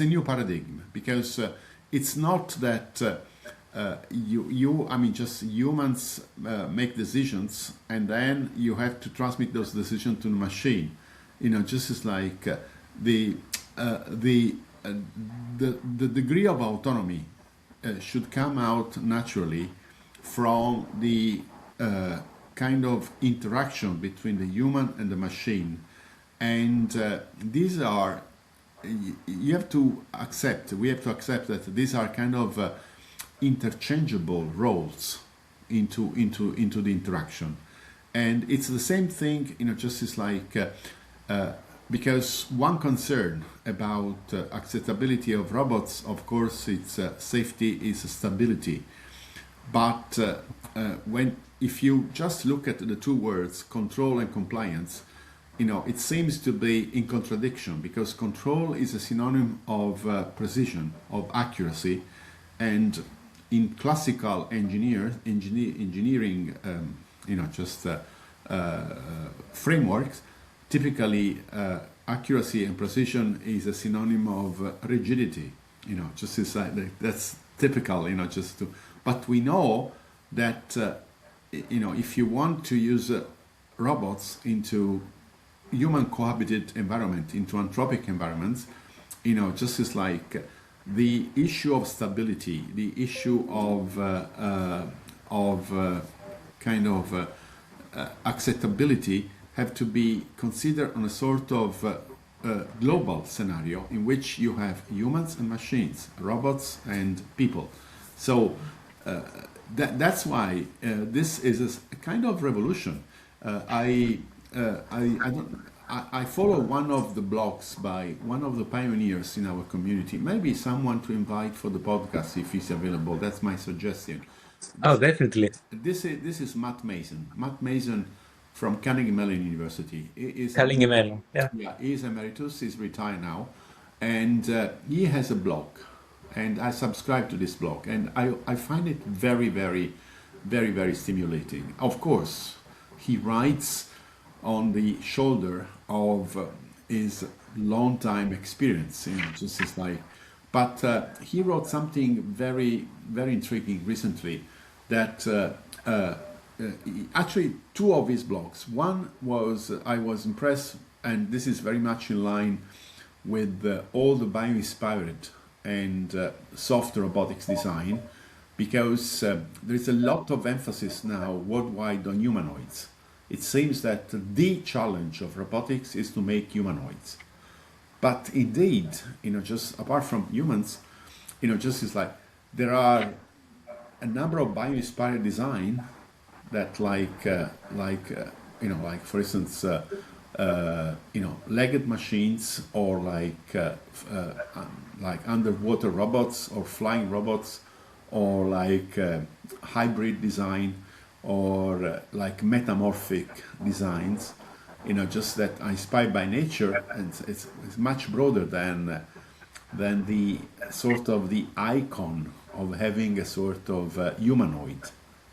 a new paradigm because it's not that you I mean just humans make decisions and then you have to transmit those decisions to the machine. Just as like the the the degree of autonomy should come out naturally from the kind of interaction between the human and the machine. And these are, you have to accept, we have to accept that these are kind of interchangeable roles into the interaction. And it's the same thing, just as like, because one concern about acceptability of robots, of course, it's safety is stability. But when if you just look at the two words, control and compliance, it seems to be in contradiction because control is a synonym of precision, of accuracy, and in classical engineering, just frameworks, typically accuracy and precision is a synonym of rigidity. Just as that's typical. Just to. But we know that if you want to use robots into human cohabited environment, into anthropic environments, just as like the issue of stability, the issue of kind of acceptability have to be considered on a sort of global scenario in which you have humans and machines, robots and people. So that's why this is a kind of revolution. I follow one of the blogs by one of the pioneers in our community. Maybe someone to invite for the podcast if he's available. That's my suggestion. Oh, This definitely. this is Matt Mason. Matt Mason from Carnegie Mellon University. He is Calling. Yeah. yeah, he's emeritus. He's retired now, and he has a blog, and I subscribe to this blog, and I find it very, very, very, very stimulating. Of course, he writes on the shoulder of his long time experience, just as like. But he wrote something very, very intriguing recently. That actually two of his blogs. One was I was impressed, and this is very much in line with all the bio-inspired and soft robotics design, because there is a lot of emphasis now worldwide on humanoids. It seems that the challenge of robotics is to make humanoids. But indeed, just apart from humans, just is like there are a number of bio-inspired design that like for instance legged machines or like underwater robots or flying robots or like hybrid design or like metamorphic designs, just that are inspired by nature, and it's much broader than the sort of the icon of having a sort of humanoid,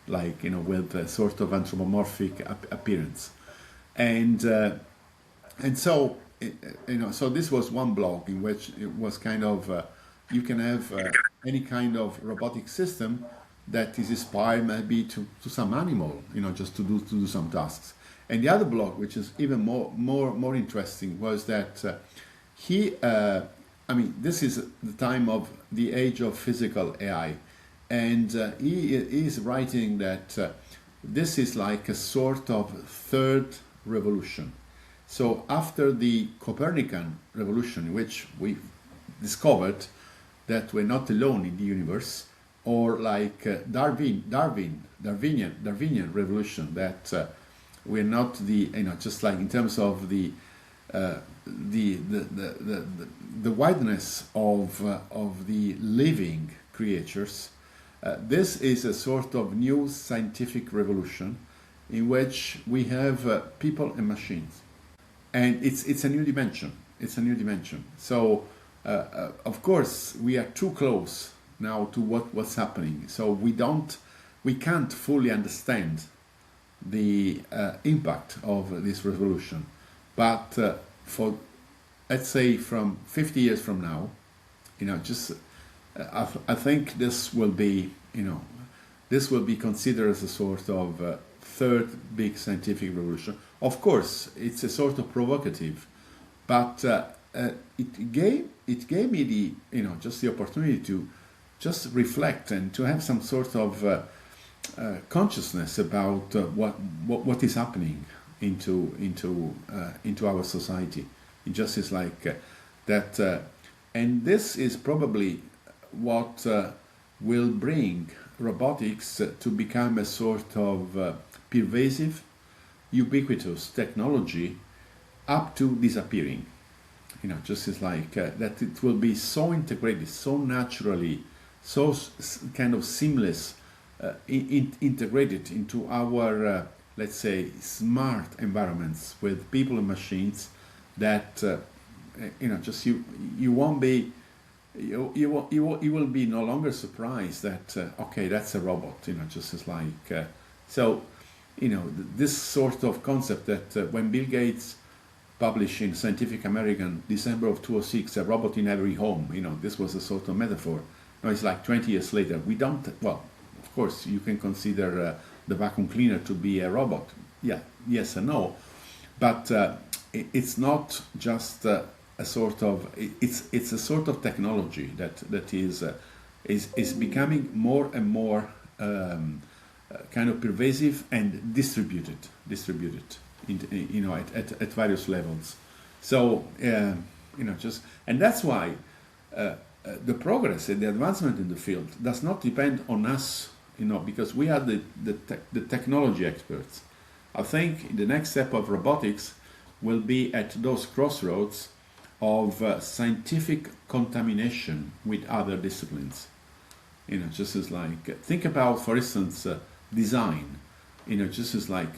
like with a sort of anthropomorphic appearance, and so so this was one blog in which it was kind of you can have any kind of robotic system that is inspired maybe to some animal, just to do some tasks. And the other blog, which is even more interesting, was that this is the time of the age of physical AI, and he is writing that this is like a sort of third revolution. So after the Copernican revolution, in which we discovered that we're not alone in the universe, or like Darwinian revolution, that we're not just like in terms of the wideness of the living creatures. This is a sort of new scientific revolution in which we have people and machines, and it's a new dimension. It's a new dimension. So of course we are too close now to what's happening, so we can't fully understand the impact of this revolution. But for, let's say, from 50 years from now, I think this will be considered as a sort of third big scientific revolution. Of course, it's a sort of provocative, but it gave me the just the opportunity to just reflect and to have some sort of consciousness about what is happening into our society. It just is like that, and this is probably what will bring robotics to become a sort of pervasive, ubiquitous technology up to disappearing. Just is like that it will be so integrated, so naturally, so kind of seamless, integrated into our, let's say, smart environments with people and machines, that just you won't be, you will be no longer surprised that okay, that's a robot. Just as like so, this sort of concept that when Bill Gates published in Scientific American December of 2006, a robot in every home, this was a sort of metaphor. Now it's like 20 years later, we don't, well, of course you can consider the vacuum cleaner to be a robot. Yeah, yes and no, but it's not just a sort of, it's a sort of technology that is becoming more and more kind of pervasive and distributed at various levels. So just, and that's why the progress and the advancement in the field does not depend on us, because we are the technology experts. I think the next step of robotics will be at those crossroads of scientific contamination with other disciplines. Just as like, think about, for instance, design. Just as like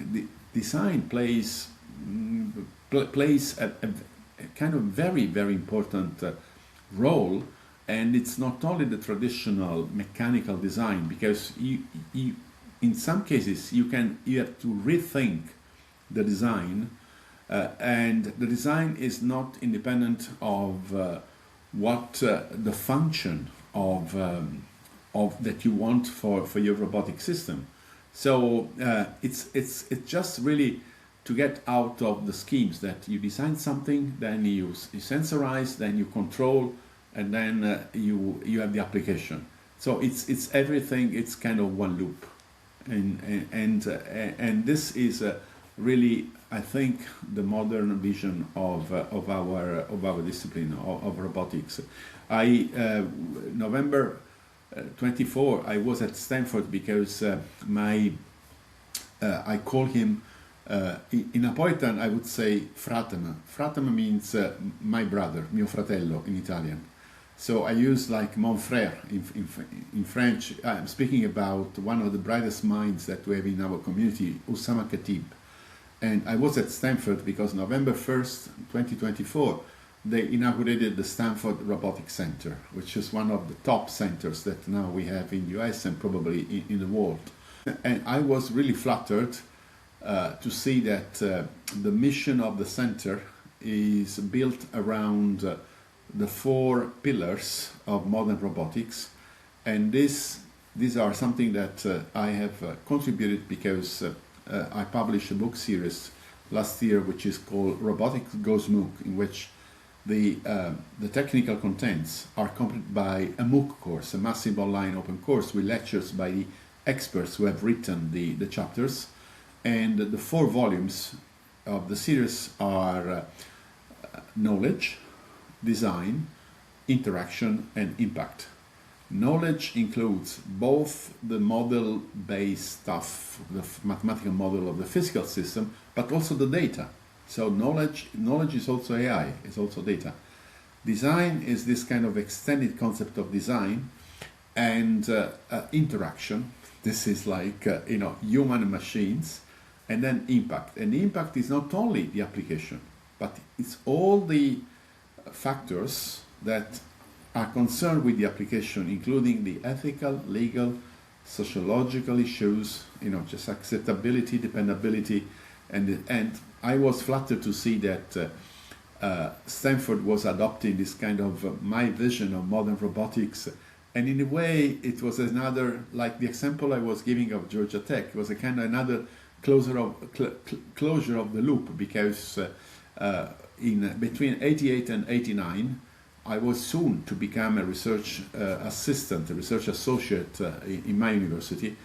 design plays a kind of very, very important role, and it's not only the traditional mechanical design, because you in some cases you have to rethink the design, and the design is not independent of what the function of that you want for your robotic system. So it's just really to get out of the schemes that you design something, then you sensorize, then you control, and then you have the application. So it's everything. It's kind of one loop, and this is really, I think, the modern vision of our discipline of robotics. November 24, I was at Stanford because I call him, in Napolitan I would say fratema. Fratema means my brother, mio fratello in Italian. So I use like mon frère in French. I'm speaking about one of the brightest minds that we have in our community, Oussama Khatib. And I was at Stanford because November 1st, 2024, they inaugurated the Stanford Robotics Center, which is one of the top centers that now we have in the US and probably in the world. And I was really flattered to see that the mission of the center is built around the 4 pillars of modern robotics. And these are something that I have contributed because I published a book series last year which is called Robotics Goes MOOC, in which the technical contents are completed by a MOOC course, a massive online open course with lectures by the experts who have written the chapters. And the 4 volumes of the series are knowledge, design, interaction, and impact. Knowledge includes both the model-based stuff, the mathematical model of the physical system, but also the data. So knowledge is also AI, it's also data. Design is this kind of extended concept of design, and interaction. This is like human and machines, and then impact. And the impact is not only the application, but it's all the factors that are concerned with the application, including the ethical, legal, sociological issues, just acceptability, dependability, and I was flattered to see that Stanford was adopting this kind of my vision of modern robotics, and in a way it was another, like the example I was giving of Georgia Tech, it was a kind of another closure of the loop, because in between 88 and 89, I was soon to become a research assistant, a research associate in my university,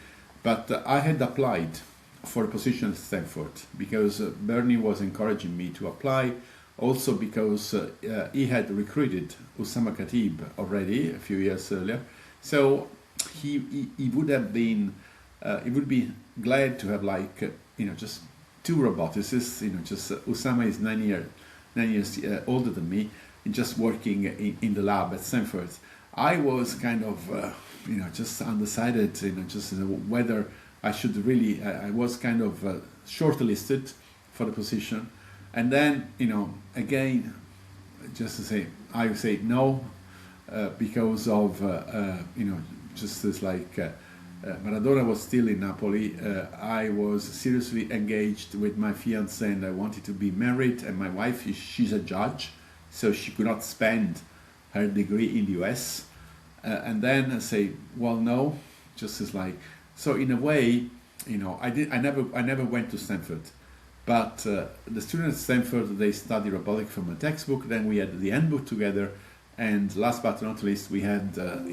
but I had applied for a position at Stanford because Bernie was encouraging me to apply, also because he had recruited Oussama Khatib already a few years earlier. So he would have been, he would be glad to have just 2 roboticists, just Oussama is 9 years older than me, just working in the lab at Stanford. I was kind of, just undecided, just whether I should really, I was kind of shortlisted for the position. And then, again, just to say, I would say no, because of, just as like Maradona was still in Napoli, I was seriously engaged with my fiancée and I wanted to be married, and my wife, she's a judge, so she could not spend her degree in the US. And then I say, well, no, just as like, so in a way, I never went to Stanford, but the students at Stanford, they study robotics from a textbook. Then we had the handbook together, and last but not least, we had the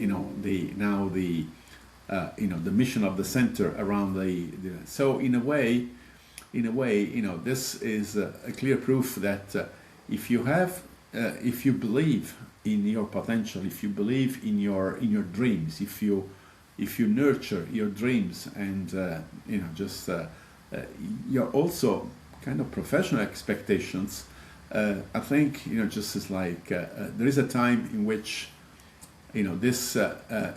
mission of the center around so in a way, this is a clear proof that if you believe in your potential, if you believe in your dreams, if you nurture your dreams, and you're also kind of professional expectations, I think just as like there is a time in which this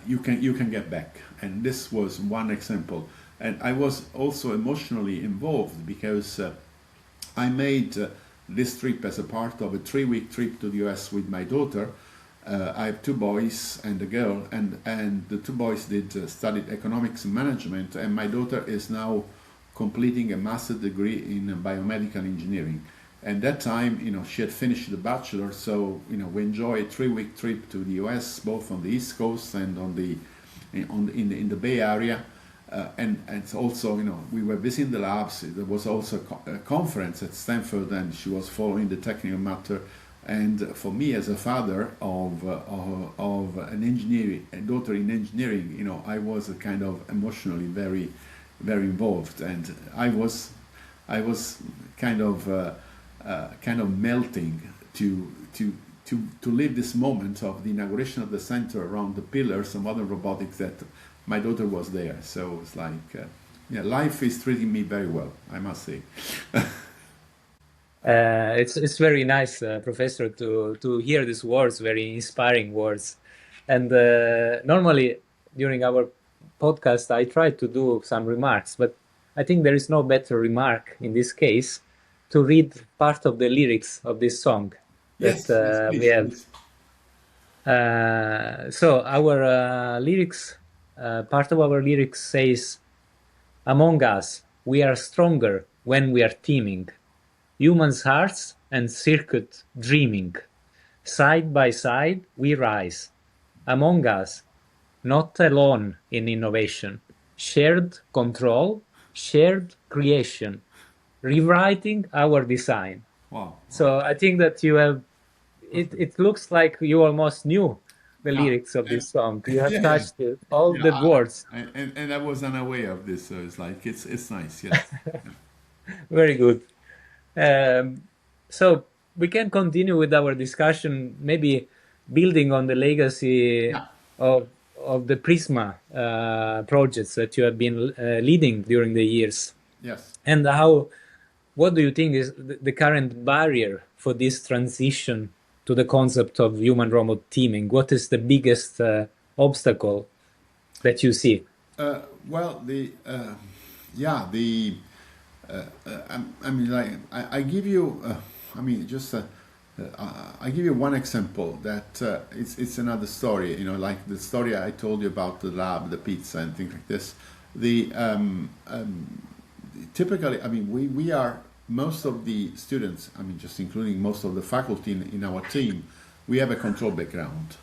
you can get back, and this was one example. And I was also emotionally involved because I made this trip as a part of a 3-week trip to the US with my daughter. I have 2 boys and a girl, and the 2 boys studied economics and management, and my daughter is now completing a master's degree in biomedical engineering. And that time, she had finished the bachelor, so we enjoy a 3-week trip to the US, both on the East Coast and in the Bay Area. And also, we were visiting the labs. There was also a conference at Stanford, and she was following the technical matter. And for me, as a father of an engineering, a daughter in engineering, I was kind of emotionally very, very involved. And I was I was kind of melting to live this moment of the inauguration of the center around the pillars of modern robotics, that my daughter was there. So it's like, yeah, life is treating me very well, I must say. It's very nice, Professor, to hear these words, very inspiring words. And normally during our podcast, I try to do some remarks, but I think there is no better remark in this case to read part of the lyrics of this song that Yes, yes, we please, have. please. So our lyrics, part of our lyrics says, "Among us, we are stronger when we are teaming. Humans' hearts and circuit dreaming. Side by side we rise. Among us, not alone in innovation. Shared control, shared creation. Rewriting our design." Wow. So I think that you have, it looks like you almost knew the Yeah, lyrics of and this song. You have yeah, yeah, touched all yeah. the words. And I was unaware of this, so it's like it's nice. Yes. Very good. Um, so we can continue with our discussion, maybe building on the legacy Yeah. of the Prisma projects that you have been leading during the years, Yes. and how. What do you think is the current barrier for this transition to the concept of human-robot teaming? What is the biggest obstacle that you see? Well, the yeah, the I mean, like I give you, I mean, just I give you one example that it's another story. You know, like the story I told you about the lab, the pizza, and things like this. The typically, I mean, we are most of the students. I mean, just including most of the faculty in our team, we have a control background,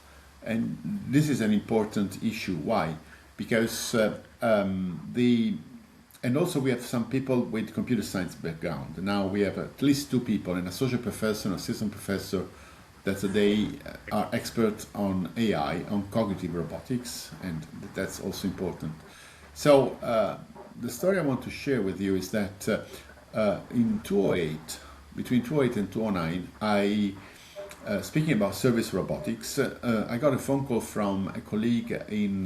and this is an important issue. Why? Because the and also we have some people with computer science background. Now we have at least two people, an associate professor and assistant professor, that they are experts on AI, on cognitive robotics, and that's also important. So the story I want to share with you is that in 2008, between 2008 and 2009, speaking about service robotics, I got a phone call from a colleague in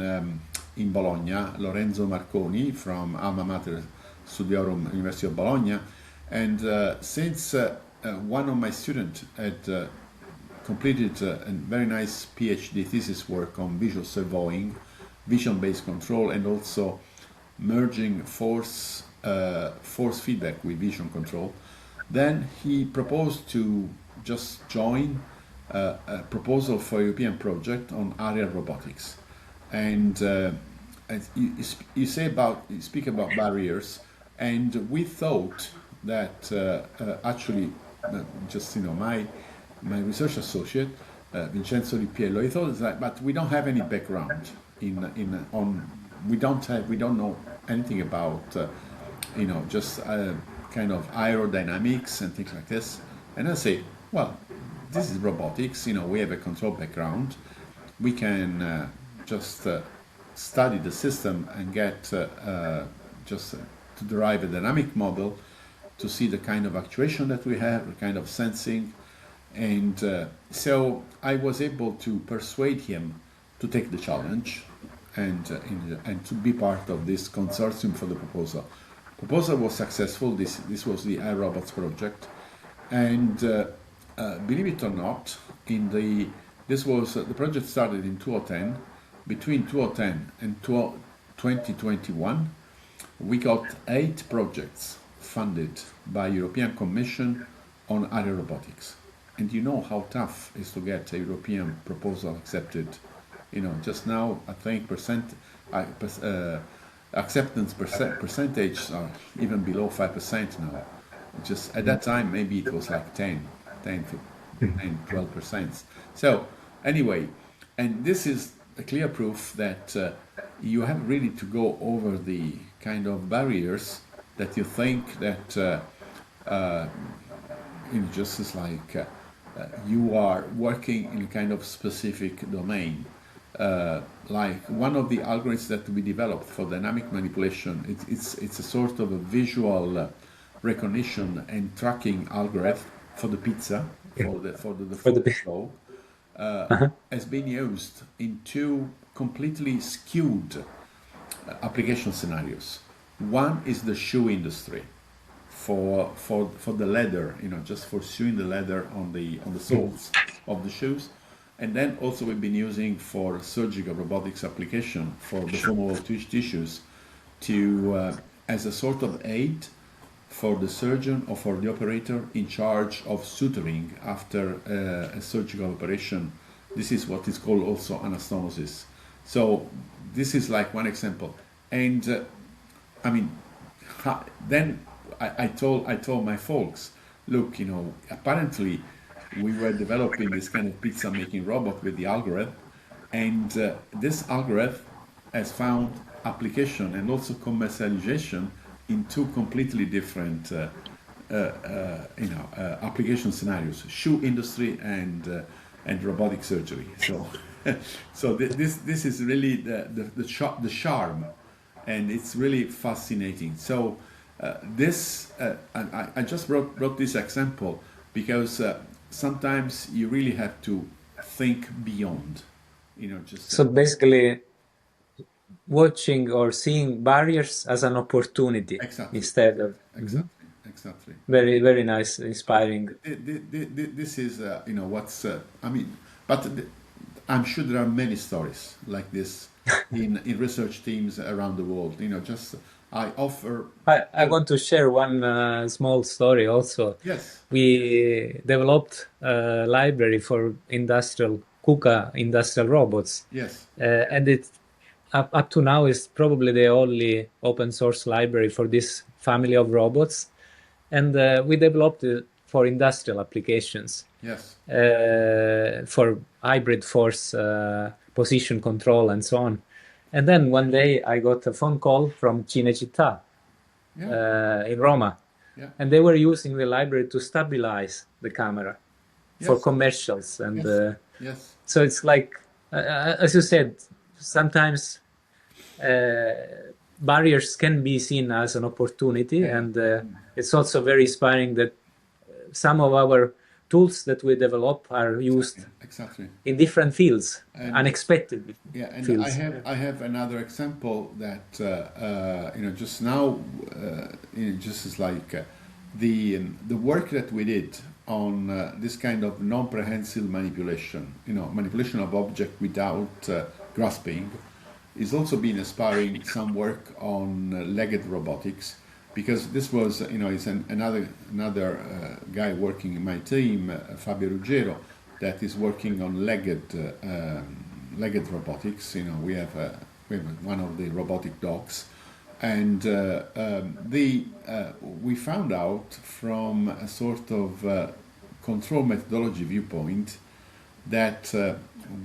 Bologna, Lorenzo Marconi from Alma Mater Studiorum University of Bologna, and since one of my students had completed a very nice PhD thesis work on visual servoing, vision-based control, and also merging force feedback with vision control, then he proposed to just join a proposal for a European project on aerial robotics. And you speak about barriers, and we thought that actually, just my research associate Vincenzo Di Piello, he thought that, but we don't have any background we don't know anything about just kind of aerodynamics and things like this. And I say, well, this is robotics. We have a control background. We can just study the system and get to derive a dynamic model to see the kind of actuation that we have, the kind of sensing. And so I was able to persuade him to take the challenge and to be part of this consortium for the proposal. Proposal was successful. This was the iRobots project, and believe it or not, the project started in 2010. Between 2010 and 2021, we got 8 projects funded by European Commission on aerial robotics. And you know how tough it is to get a European proposal accepted. Just now I think acceptance percentage are even below 5% now. Just at that time, maybe it was like 12%. So anyway, and this is a clear proof that you have really to go over the kind of barriers that you think that just as like you are working in a kind of specific domain. Like one of the algorithms that we developed for dynamic manipulation, it's a sort of a visual recognition and tracking algorithm for the pizza, for the For food the flow, uh-huh. has been used in two completely skewed application scenarios. One is the shoe industry for the leather, just for sewing the leather on the soles of the shoes, and then also we've been using for surgical robotics application for deformable tissues to as a sort of aid for the surgeon or for the operator in charge of suturing after a surgical operation. This is what is called also anastomosis. So this is like one example. And I mean, then I told my folks, look, apparently we were developing this kind of pizza making robot with the algorithm, and this algorithm has found application and also commercialization in two completely different application scenarios: shoe industry and robotic surgery. So this is really the charm, and it's really fascinating. So I just brought this example because sometimes you really have to think beyond, just So basically, watching or seeing barriers as an opportunity exactly, instead of. Mhm. exactly. Very, very nice, inspiring. This is what's I mean, but I'm sure there are many stories like this in research teams around the world. Just I offer. I want to share one small story also. Yes. We developed a library for industrial KUKA industrial robots, Yes. and it up to now is probably the only open source library for this family of robots, and we developed it for industrial applications, Yes. for hybrid force position control and so on. And then one day I got a phone call from Cinecittà in Roma, Yeah. and they were using the library to stabilize the camera for Yes. commercials. And Yes. Yes. so it's like, as you said, sometimes barriers can be seen as an opportunity, and it's also very inspiring that some of our tools that we develop are used Exactly. in different fields, And unexpected yeah, and fields. I have another example that just now just is like the work that we did on this kind of non-prehensile manipulation, manipulation of object without grasping, is also been inspiring some work on legged robotics, because this was is another guy working in my team, Fabio Ruggero, that is working on legged robotics. We have one of the robotic dogs, and we found out from a sort of control methodology viewpoint that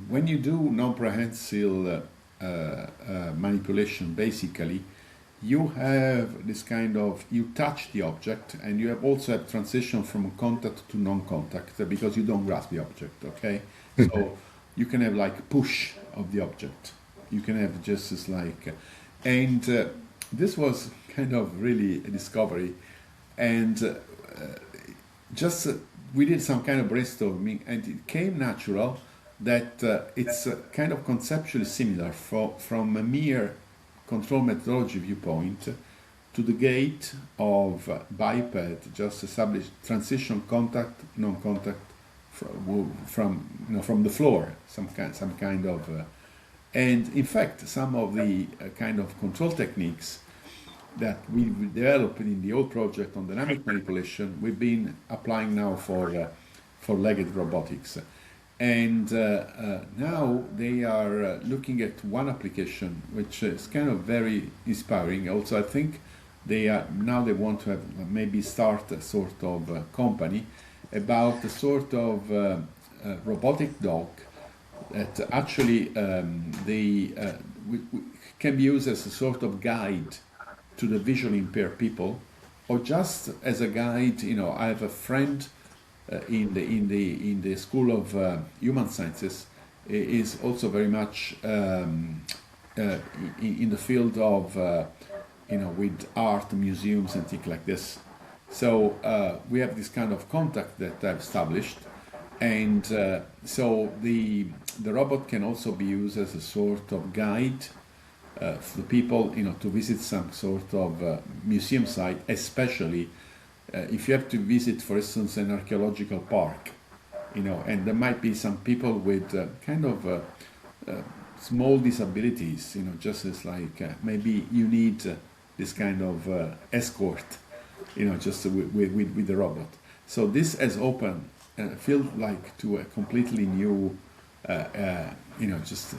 when you do non-prehensile manipulation, basically you have this kind of, you touch the object, and you also have transition from contact to non-contact because you don't grasp the object, okay? So you can have like push of the object, you can have just as like, and this was kind of really a discovery, and just we did some kind of brainstorming, and it came natural that it's kind of conceptually similar from a mere control methodology viewpoint to the gate of biped, just establish transition contact, non-contact from the floor, some kind of, and in fact some of the kind of control techniques that we developed in the old project on dynamic manipulation, we've been applying now for legged robotics. And now they are looking at one application, which is kind of very inspiring. Also, I think they want to have maybe start a sort of company about a sort of robotic dog that actually can be used as a sort of guide to the visually impaired people, or just as a guide. I have a friend in the School of Human Sciences, is also very much in the field of with art, museums and things like this. So we have this kind of contact that I've established, and so the robot can also be used as a sort of guide for the people, to visit some sort of museum site, especially if you have to visit, for instance, an archaeological park, and there might be some people with kind of small disabilities, just as like maybe you need this kind of escort, just with the robot. So this has opened, feel like to a completely new, just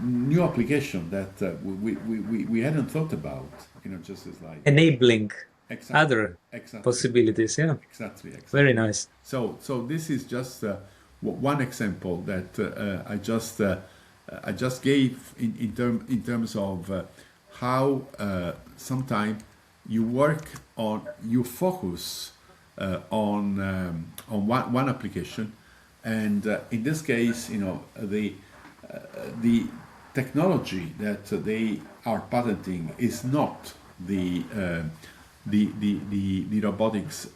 new application that we hadn't thought about, just as like Enabling exactly, other exactly, possibilities. Yeah, exactly, exactly. very nice. So this is just one example that I just gave in terms of how sometimes you focus on one application, and in this case, the technology that they are patenting is not the robotics,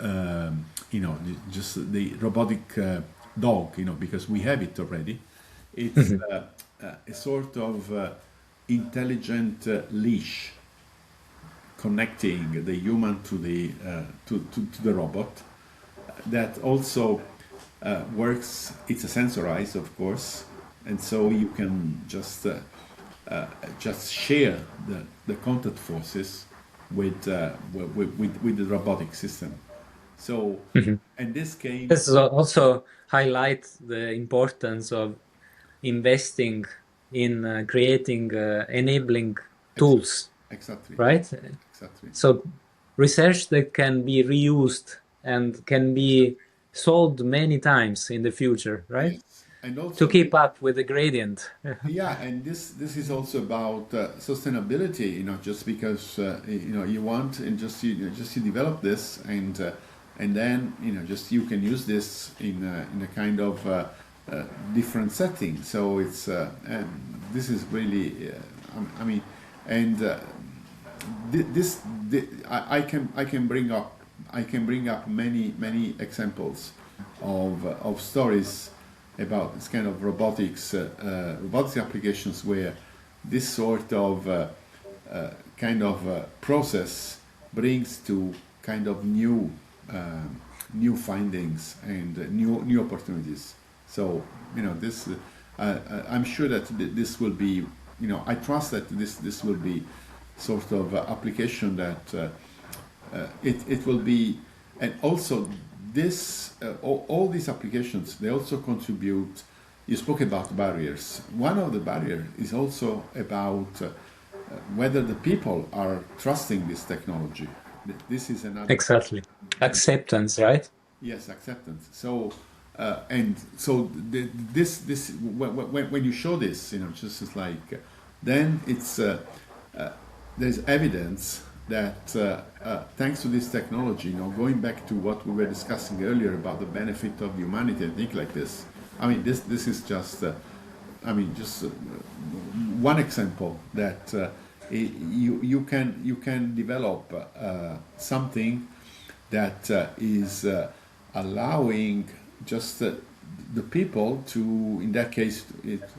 just the robotic dog, because we have it already. It's a sort of intelligent leash connecting the human to the robot that also works. It's a sensorized, of course, and so you can just share the contact forces with the robotic system. So, and this came. This also highlights the importance of investing in creating enabling tools, Exactly. right? Exactly. So research that can be reused and can be sold many times in the future, right? Yes, and To also keep up with the gradient. yeah, and this is also about sustainability. Just because you want, and just you develop this, and then just you can use this in a kind of different setting. So it's and this is really I mean, and I can bring up many examples of stories about this kind of robotics applications where this sort of kind of process brings to kind of new findings and new opportunities. So this I'm sure that this will be, I trust that this will be sort of application that it will be. And also this all these applications, they also contribute. You spoke about barriers. One of the barriers is also about whether the people are trusting this technology. This is another. Exactly. Acceptance, right? Yes, acceptance. So and so this when you show this, just as like then it's there's evidence that thanks to this technology, going back to what we were discussing earlier about the benefit of humanity and things like this. I mean, this is just just one example that you can develop something that is allowing just the people to, in that case,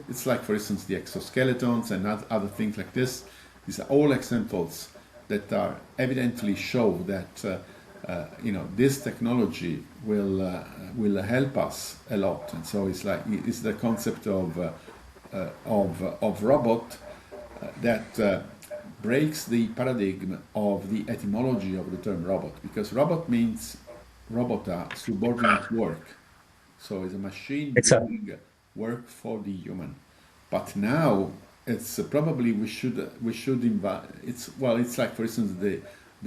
it's like, for instance, the exoskeletons and other things like this. These are all examples that are evidently show that this technology will help us a lot. And so it's the concept of robot that breaks the paradigm of the etymology of the term robot, because robot means robota, subordinate work. So it's a machine Exactly. doing work for the human. But now it's probably we should invite. It's like, for instance, the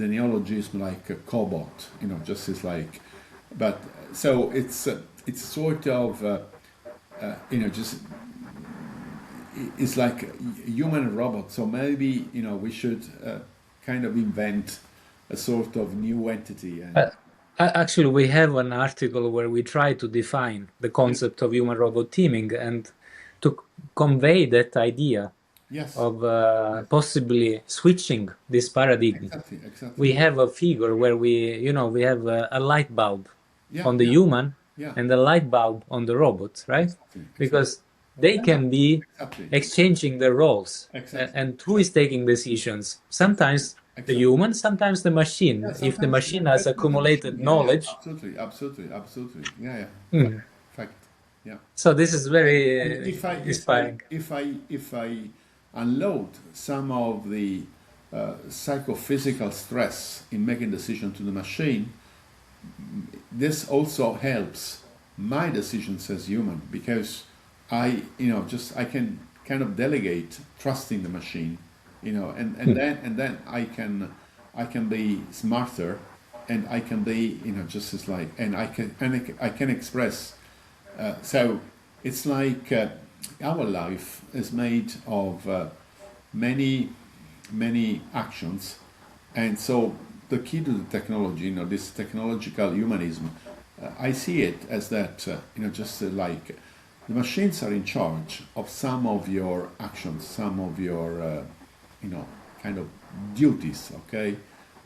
neologism like a cobot, just as like, but so it's sort of just it's like human and robot. So maybe we should kind of invent a sort of new entity. And Actually, we have an article where we try to define the concept of human-robot teaming and to convey that idea Yes. of possibly switching this paradigm. Exactly. Exactly. We have a figure where we have a light bulb Yeah. on the Yeah. human Yeah. and a light bulb on the robot, right? Exactly. Exactly. Because they Yeah. can be Exactly. exchanging their roles. Exactly. And who is taking decisions? Exactly. Sometimes the Exactly. human, sometimes the Yeah, machine. If the sometimes machine has better the machine. accumulated Yeah, yeah, knowledge. absolutely, absolutely, absolutely. Yeah, yeah. Fact, Hmm. fact. Yeah. So this is And very inspiring. if I unload some of the psychophysical stress in making decision to the machine, this also helps my decisions as human because I can kind of delegate trusting the machine, and then I can be smarter, and I can be just as like, and I can express. So it's like our life is made of many actions, and so the key to the technology, this technological humanism, I see it as that, just like the machines are in charge of some of your actions, some of your, kind of duties, okay?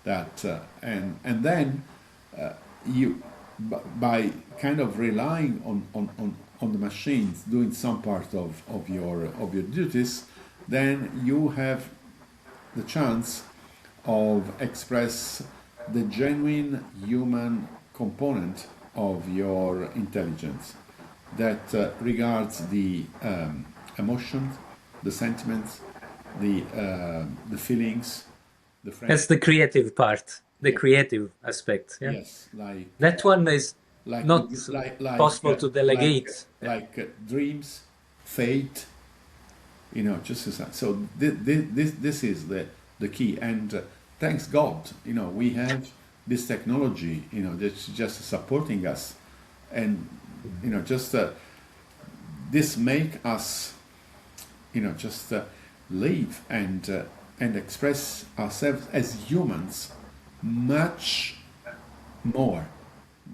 That and then you, by kind of relying on the machines doing some part of your duties, then you have the chance of express the genuine human component of your intelligence that regards the emotions, the sentiments, the feelings, the That's friendship. the creative part, the Yeah. creative aspect. Yeah, Yes, that one is like not possible to delegate. Yeah. dreams, fate, just as that. So this is the key, and thanks God, we have this technology, that's just supporting us, and just this make us, just live and express ourselves as humans much more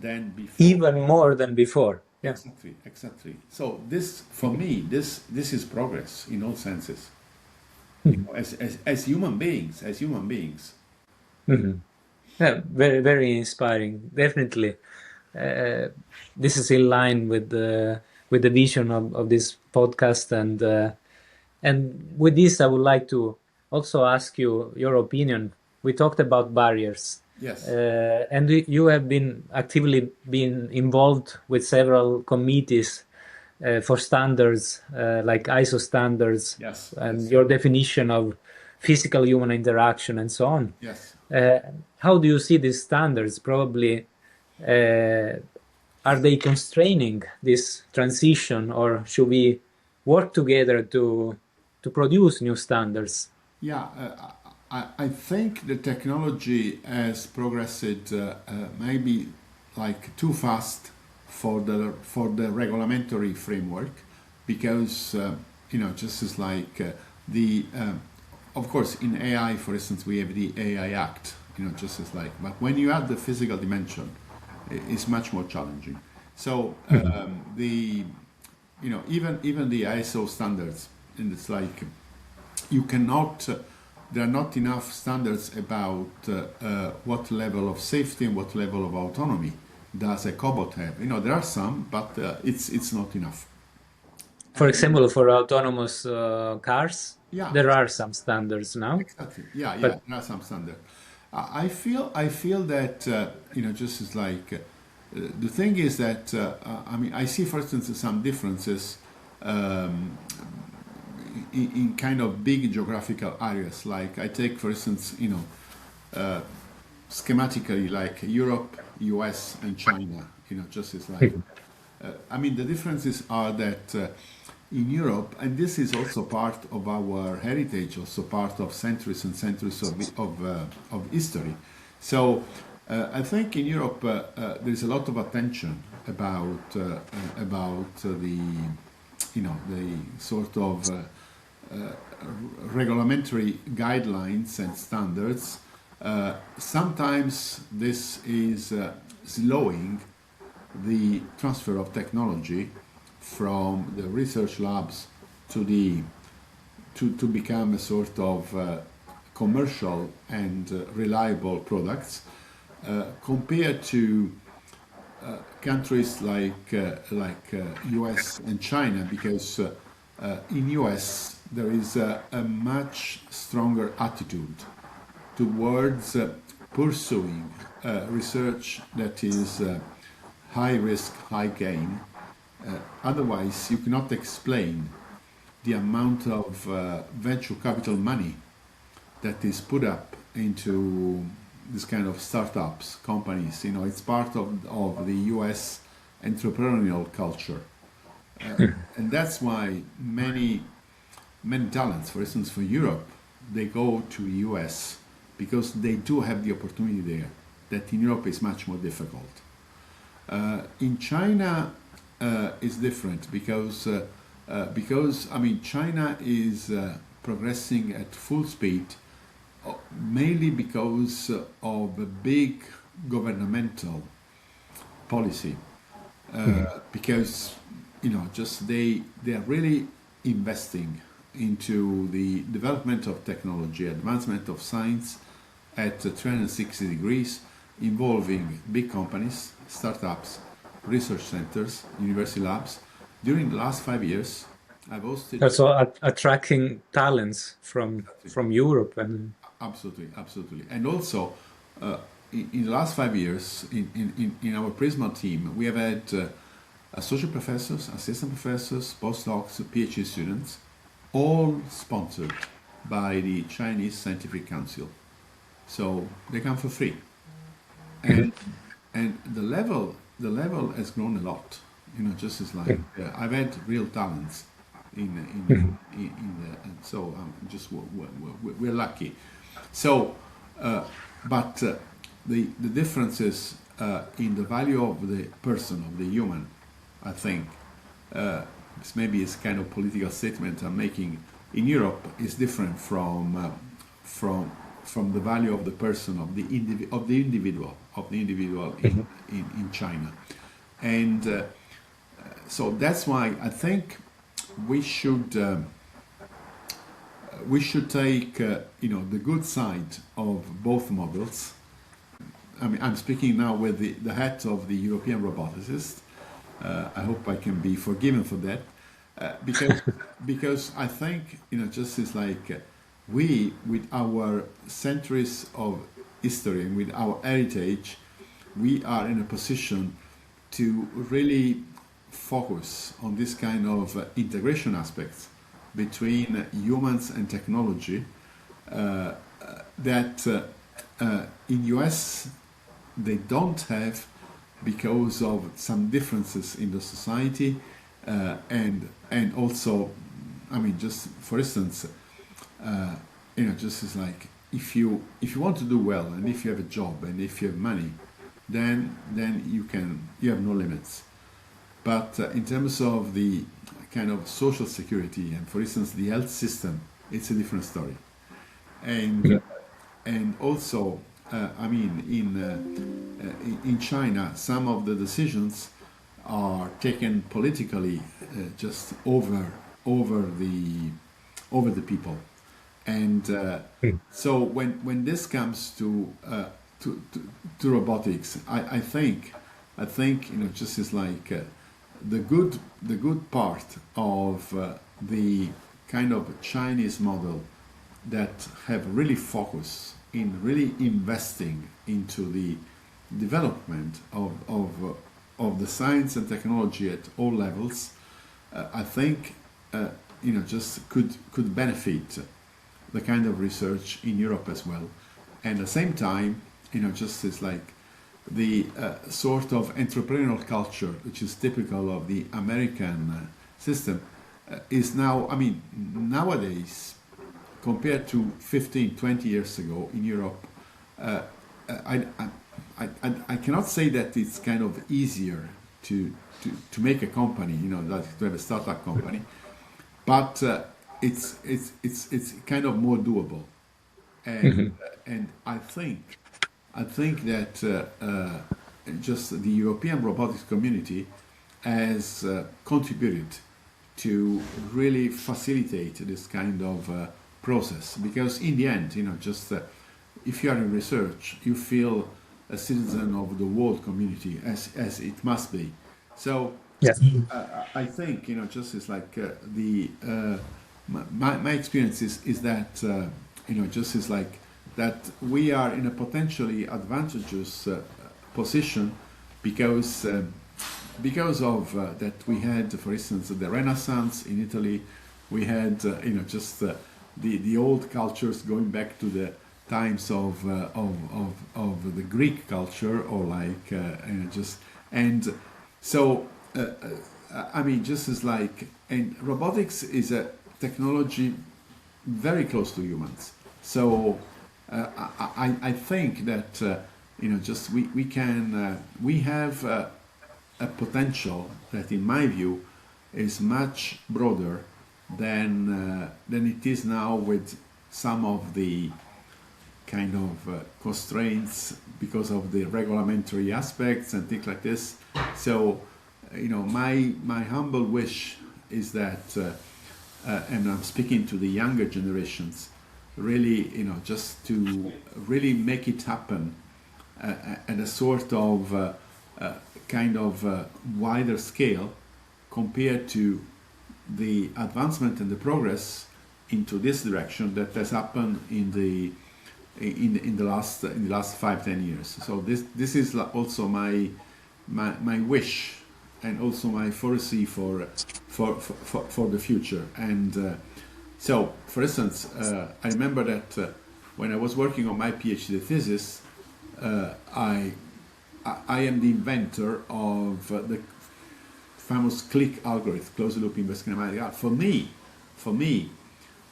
than before. Even more than before. Yeah. Exactly, exactly. So this, for me, this is progress in all senses. As human beings, Mhm. Yeah, very, very inspiring. Definitely, uh, this is in line with the vision of this podcast, and with this, I would like to also ask you your opinion. We talked about barriers, Yes, and you have been actively been involved with several committees for standards like ISO standards yes, and yes, your definition of physical human interaction and so on. yes. Uh, how do you see these standards? Probably, are they constraining this transition, or should we work together to produce new standards? Yeah, I think the technology has progressed maybe like too fast for the regulatory framework, because just as like the of course in AI, for instance, we have the AI Act, just as like, but when you add the physical dimension, it's much more challenging. So the even the ISO standards, and it's like you cannot there are not enough standards about what level of safety and what level of autonomy does a cobot have. There are some, but it's not enough. For And example, for autonomous cars, yeah, there are some standards now, exactly. Yeah, yeah, but there are some standards. I feel that just as like the thing is that I mean, I see, for instance, some differences um, in kind of big geographical areas. Like I take, for instance, schematically, like Europe, US, and China. Just as like, I mean, the differences are that in Europe, and this is also part of our heritage, also part of centuries and centuries of history. So I think in Europe there's a lot of attention about the sort of regulatory guidelines and standards. Sometimes this is slowing the transfer of technology from the research labs to to become a sort of commercial and reliable products compared to countries like US and China, because in US there is a much stronger attitude towards pursuing research that is high risk, high gain. Otherwise, you cannot explain the amount of venture capital money that is put up into this kind of startups, companies. You know, it's part of the US entrepreneurial culture. And that's why many talents, for instance, for Europe, they go to US because they do have the opportunity there that in Europe is much more difficult. In China, it's different because I mean, China is progressing at full speed, mainly because of a big governmental policy. Because you know, just they are really investing into the development of technology, advancement of science at 360 degrees, involving big companies, startups, research centers, university labs. During the last 5 years, I've hosted. Also attracting talents from Europe and Absolutely. And also, in the last 5 years, in our Prisma team, we have had associate professors, assistant professors, postdocs, PhD students, all sponsored by the Chinese Scientific Council. So they come for free, and the level has grown a lot. You know, just as like I've had real talents in the, and so just we're lucky. So, but the differences in the value of the person, of the human, I think, this maybe is kind of political statement I'm making, in Europe is different from the value of the person, of the individual in China, and so that's why I think we should take you know, the good side of both models. I mean, I'm speaking now with the hat of the European roboticist. I hope I can be forgiven for that, because I think, you know, just as like we, with our centuries of history and with our heritage, we are in a position to really focus on this kind of integration aspects between humans and technology that in US they don't have, because of some differences in the society, and also, I mean, just for instance, you know, just as like if you want to do well, and if you have a job, and if you have money, then you have no limits. But in terms of the kind of social security, and for instance the health system, it's a different story. And also, I mean, in China, some of the decisions are taken politically, just over the people. And so when this comes to robotics, I think, you know, just as like the good part of the kind of Chinese model that have really focused in really investing into the development of the science and technology at all levels, I think you know, just could benefit the kind of research in Europe as well. And at the same time, you know, just as like the sort of entrepreneurial culture which is typical of the American system is now, I mean, nowadays, compared to 15, 20 years ago in Europe, I cannot say that it's kind of easier to make a company, you know, like to have a startup company, but it's kind of more doable, and I think that just the European robotics community has contributed to really facilitate this kind of process, because in the end, just if you are in research, you feel a citizen of the world community, as it must be. So Yes. I think, just is like my experience is that just is like that we are in a potentially advantageous position because of that we had, for instance, the Renaissance in Italy. We had just the old cultures going back to the times of the Greek culture, or like just, and so I mean, just as like, and robotics is a technology very close to humans. So I think that just we can we have a potential that, in my view, is much broader than it is now, with some of the kind of constraints because of the regulatory aspects and things like this. So my humble wish is that, and I'm speaking to the younger generations, really, just to really make it happen at a sort of kind of wider scale, compared to the advancement and the progress into this direction that has happened in the last 5-10 years. So this is also my wish, and also my foresee for the future. And so, for instance, I remember that when I was working on my PhD thesis, I am the inventor of the famous click algorithm, closed loop inverse kinematic art. For me,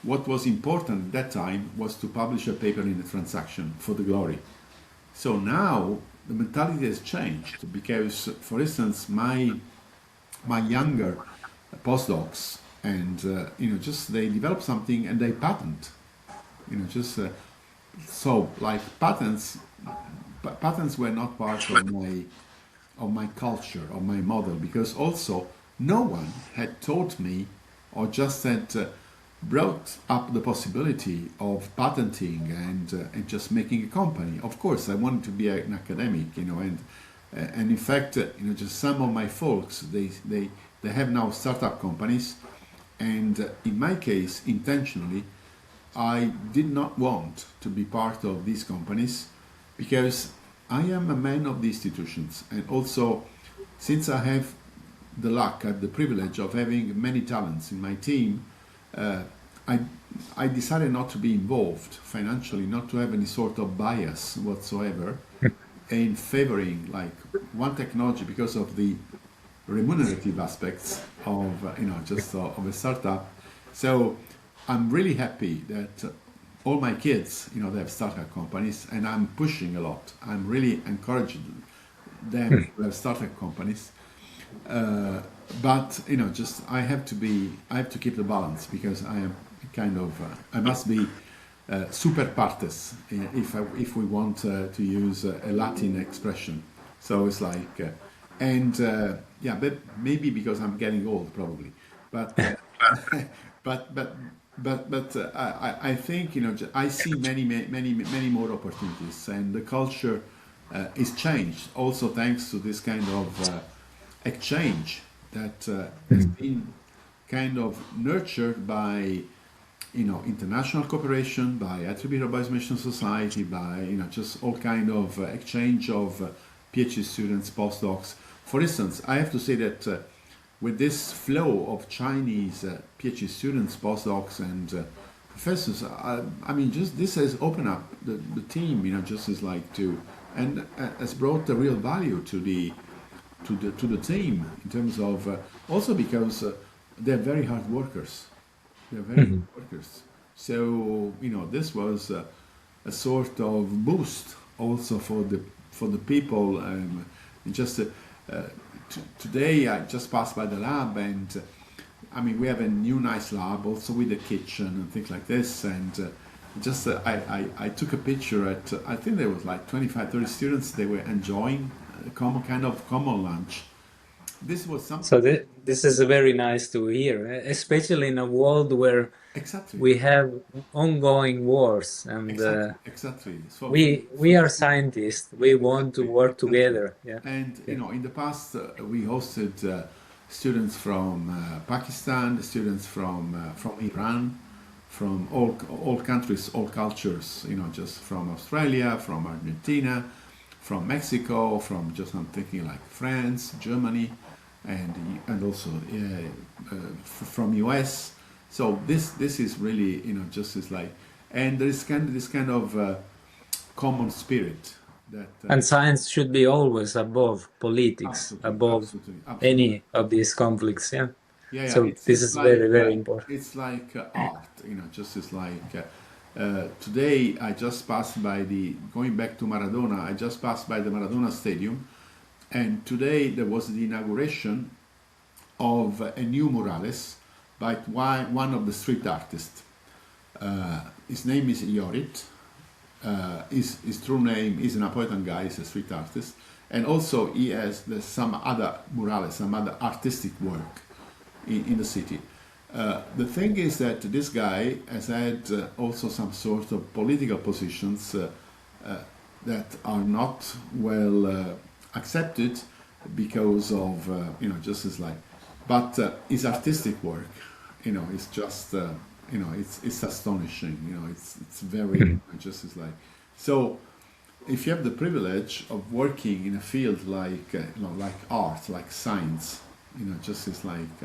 what was important at that time was to publish a paper in a transaction for the glory. So now the mentality has changed, because, for instance, my younger postdocs, and just they develop something and they patent, so like patents were not part of my culture, of my model, because also no one had taught me, or just had brought up the possibility of patenting and just making a company. Of course, I wanted to be an academic, and in fact, just some of my folks, they have now startup companies, and in my case, intentionally, I did not want to be part of these companies, because I am a man of the institutions, and also, since I have the luck, I have the privilege of having many talents in my team, I decided not to be involved financially, not to have any sort of bias whatsoever in favoring like one technology, because of the remunerative aspects of just of a startup. So I'm really happy that all my kids, they have startup companies, and I'm pushing a lot. I'm really encouraging them to have startup companies. But just I have to keep the balance, because I am kind of I must be super partes if we want to use a Latin expression. So it's like yeah, but maybe because I'm getting old, probably. But but I think I see many more opportunities, and the culture is changed also thanks to this kind of exchange that has been kind of nurtured by international cooperation, by IEEE Robotics Mission Society, by just all kind of exchange of PhD students, postdocs. For instance, I have to say that with this flow of Chinese PhD students, postdocs, and professors, I mean, just this has opened up the team, just as like to, and has brought a real value to the team, in terms of also because they're very hard workers. They're very good workers. So this was a sort of boost also for the people. Just today I just passed by the lab, and I mean, we have a new nice lab also with a kitchen and things like this, and just I took a picture at I think there was like 25-30 students. They were enjoying a common lunch, this was So something. this is very nice to hear, especially in a world where Exactly, we have ongoing wars, and exactly. So we are scientists. We want to exactly, work exactly. together. Yeah, And yeah. in the past, we hosted students from Pakistan, students from Iran, from all countries, all cultures. Just from Australia, from Argentina, from Mexico, from just I'm thinking like France, Germany, and also from US. So this is really just is like, and there is this kind of common spirit that And science should be always above politics, absolutely, above absolutely, absolutely. any of these conflicts. Yeah. Yeah, yeah. So It's this it's is very, like very important. art. Just as like today I just passed by the going back to Maradona. I just passed by the Maradona Stadium, and today there was the inauguration of a new murales by one of the street artists. His name is Jorit. His true name is a Napolitan guy. He's a street artist, and also he has some other murales, some other artistic work in the city. The thing is that this guy has had also some sort of political positions that are not well accepted because of just as like, but his artistic work, is just it's astonishing. It's very just as like so. If you have the privilege of working in a field like art, like science, just as like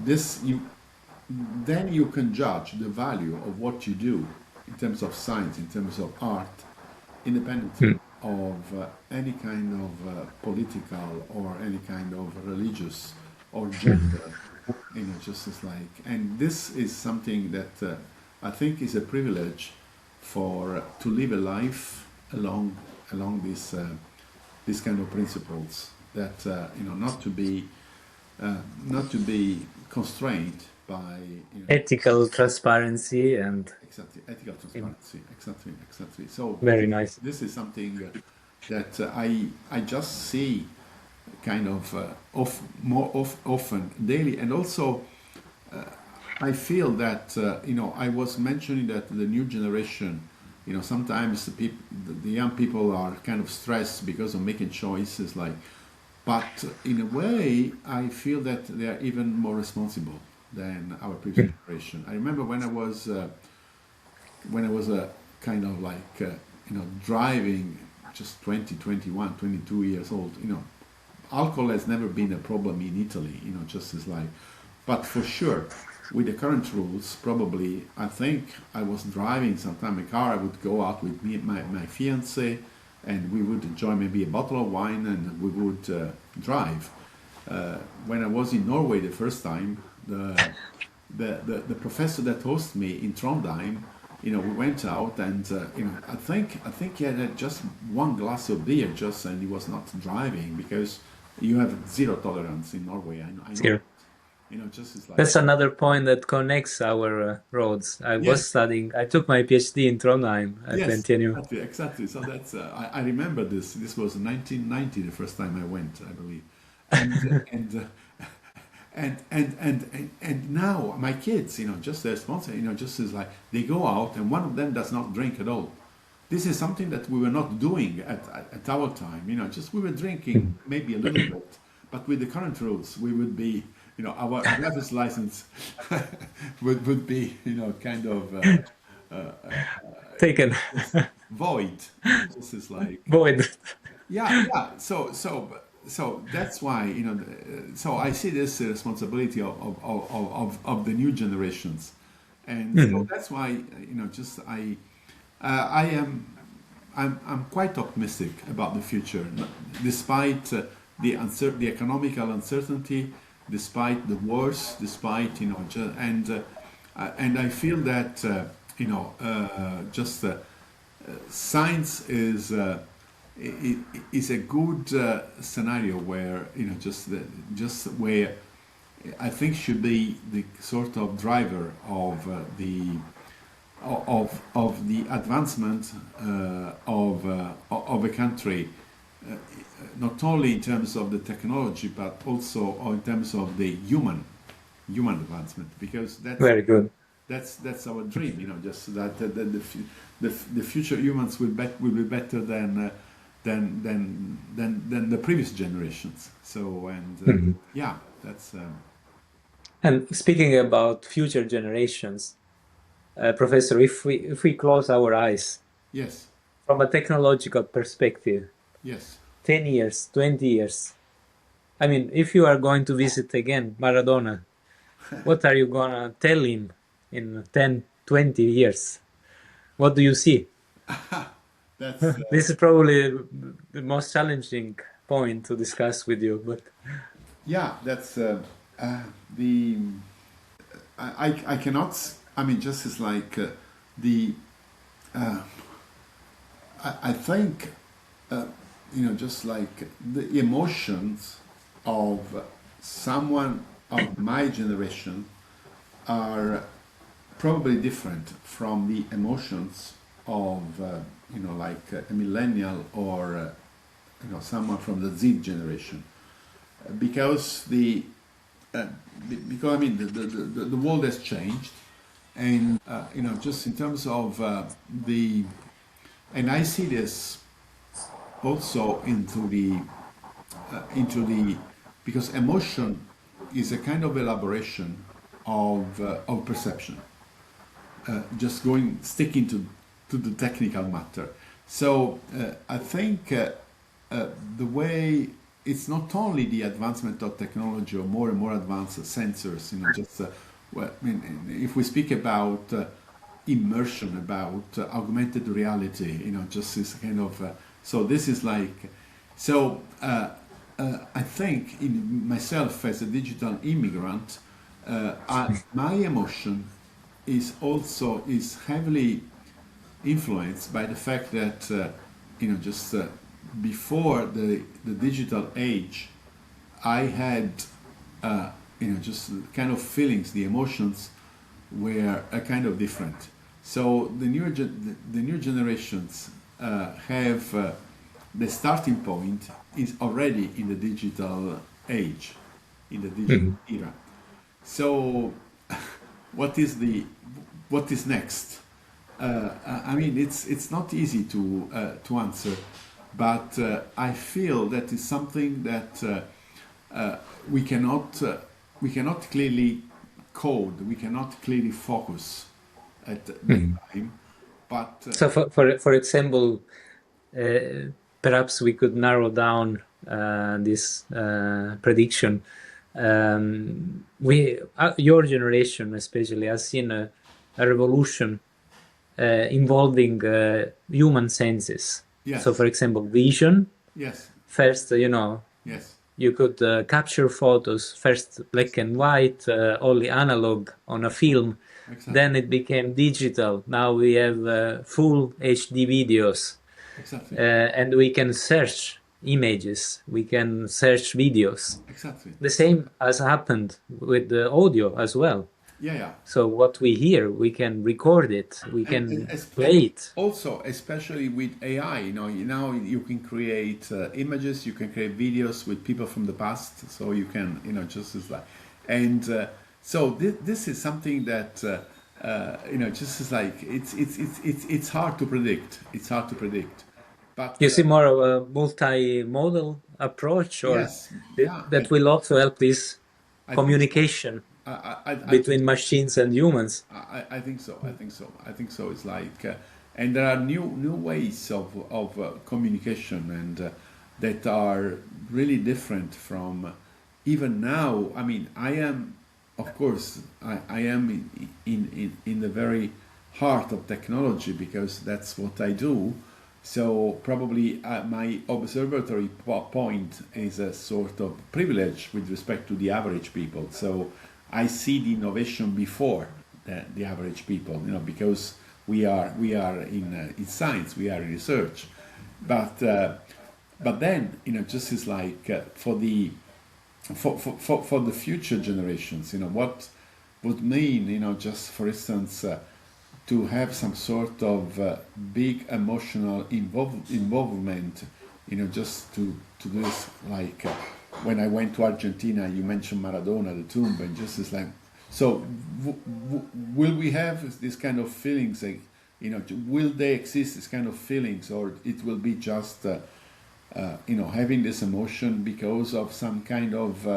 this, then you can judge the value of what you do in terms of science, in terms of art, independently of any kind of political or any kind of religious or gender, just as like, and this is something that I think is a privilege for to live a life along these kind of principles that not to be constrained by Ethical transparency and exactly ethical transparency, exactly. So very nice. this is something that I just see kind of often daily, and also I feel that I was mentioning that the new generation, sometimes the young people are kind of stressed because of making choices, like, but in a way, I feel that they are even more responsible than our previous generation. I remember when I was a kind of like driving, just 20, 21, 22 years old. Alcohol has never been a problem in Italy. Just as like, but for sure, with the current rules, probably I think I was driving sometime a car. I would go out with me, my fiance, and we would enjoy maybe a bottle of wine, and we would drive. When I was in Norway the first time, the professor that hosted me in Trondheim, we went out, and I think he had just one glass of beer, just, and he was not driving because you have zero tolerance in Norway. I know Here. that. Just as like, That's another point that connects our roads. I was yes, studying, I took my PhD in Trondheim. I yes, continue. exactly. So that's I remember this. This was 1990, the first time I went, I believe, and and now my kids, just their sponsor, just is like they go out and one of them does not drink at all. This is something that we were not doing at our time. Just we were drinking maybe a little bit, but with the current rules, we would be, our driver's license would be, kind of Taken. just void. This is like Void. yeah. So that's why so I see this responsibility of the new generations, and so that's why just I am I'm quite optimistic about the future, despite the economical uncertainty, despite the wars, despite and I feel that just science is a good scenario where just where I think should be the sort of driver of the advancement of a country not only in terms of the technology, but also in terms of the human advancement, because Very good. that's our dream, just that the future humans will be better than the previous generations. So yeah, that's And speaking about future generations, Professor, if we close our eyes yes, from a technological perspective, yes. 10 years, 20 years, I mean, if you are going to visit again Maradona, what are you gonna tell him in 10, 20 years? What do you see? That's This is probably the most challenging point to discuss with you, but yeah, that's the I cannot. I mean, just as like the I think just like the emotions of someone of my generation are probably different from the emotions of like a millennial or someone from the Z generation, because because I mean the world has changed, and just in terms of and I see this also into the because emotion is a kind of elaboration of perception, just sticking to the technical matter. So I think the way it's not only the advancement of technology or more and more advanced sensors, just well, I mean, if we speak about immersion, about augmented reality, just this kind of so this is like so. I think in myself as a digital immigrant, my emotion is heavily influenced by the fact that just before the digital age, I had just kind of feelings, the emotions were kind of different. So the new generations have the starting point is already in the digital age, in the digital era. So what is next? I mean, it's not easy to answer, but I feel that is something that we cannot clearly code, we cannot clearly focus at that time. But so for example, perhaps we could narrow down this prediction. Your generation especially has seen a revolution involving human senses. yes, So, for example, vision. yes, First, yes, you could capture photos, first black and white, only analog on a film. exactly, Then it became digital. Now we have full HD videos. exactly, And we can search images, we can search videos. exactly. The same has happened with the audio as well. Yeah, yeah. So what we hear, we can record it, we can play it. Also, especially with AI, now you can create images, you can create videos with people from the past, so you can, just as like, and so this is something that just as like it's hard to predict. It's hard to predict, but You see more of a multi-modal approach, or yes, yeah, that will also help this I think so. communication I between machines and humans. I think so. I think so. I think so. It's like, and there are new ways of communication, and that are really different from even now. I mean, I am, of course, I am in the very heart of technology because that's what I do. So probably my observatory point is a sort of privilege with respect to the average people. So I see the innovation before the average people, because we are in science, we are in research, but then just is like for the future generations, what would mean, just for instance, to have some sort of big emotional involvement just to do this, like when I went to Argentina, you mentioned Maradona, the tomb, and just is like, so will we have this kind of feelings, like, will they exist, this kind of feelings, or it will be just, having this emotion because of some kind of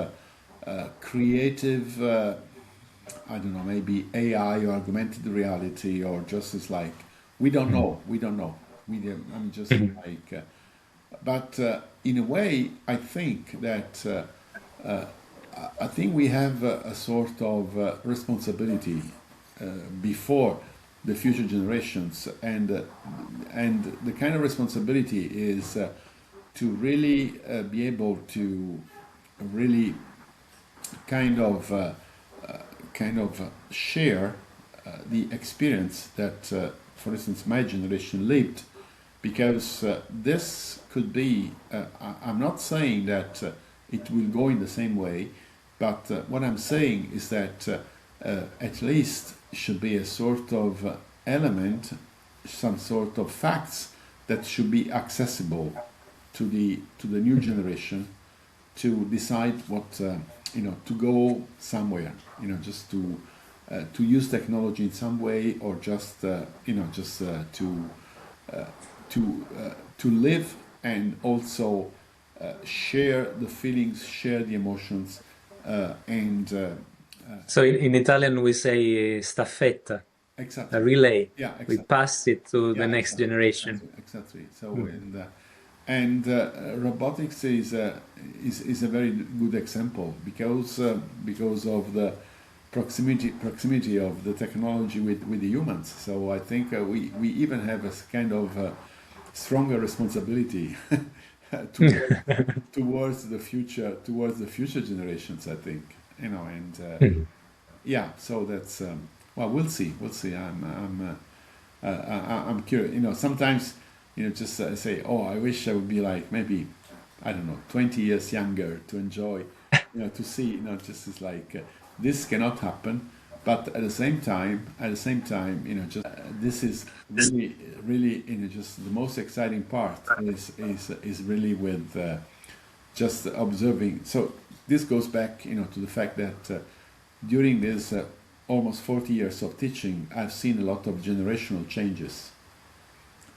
creative, I don't know, maybe AI or augmented reality, or just as like, we don't know, we don't know. I'm just like, but in a way, I think that I think we have a sort of responsibility before the future generations, and the kind of responsibility is to really be able to really kind of share the experience that, for instance, my generation lived, because this could be. I'm not saying that it will go in the same way, but what I'm saying is that at least should be a sort of element, some sort of facts that should be accessible to the new generation to decide what to go somewhere, just to use technology in some way, or just to live, and also share the feelings, share the emotions, and So in Italian we say staffetta, a exactly, relay. yeah, We exactly, pass it to the yeah, next exactly, generation. exactly. So and robotics is a very good example, because of the proximity of the technology with the humans. So I think we even have a kind of stronger responsibility towards towards the future generations, I think, and yeah. So that's well, we'll see. I'm curious. Sometimes just say, oh, I wish I would be like, maybe, I don't know, 20 years younger to enjoy, to see, just as like this cannot happen. But at the same time, just this is really, really, just the most exciting part is really with just observing. So this goes back, to the fact that during this almost 40 years of teaching, I've seen a lot of generational changes,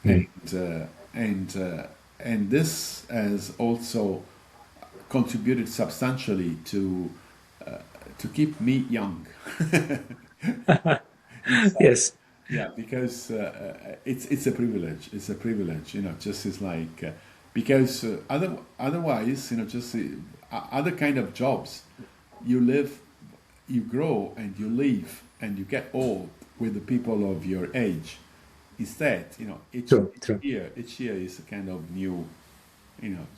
and and this has also contributed substantially to keep me young. Yes. Yeah, because it's a privilege. It's a privilege, just as like because otherwise, just other kind of jobs, you live, you grow, and you live, and you get old with the people of your age. Instead, True, true. each year is a kind of new,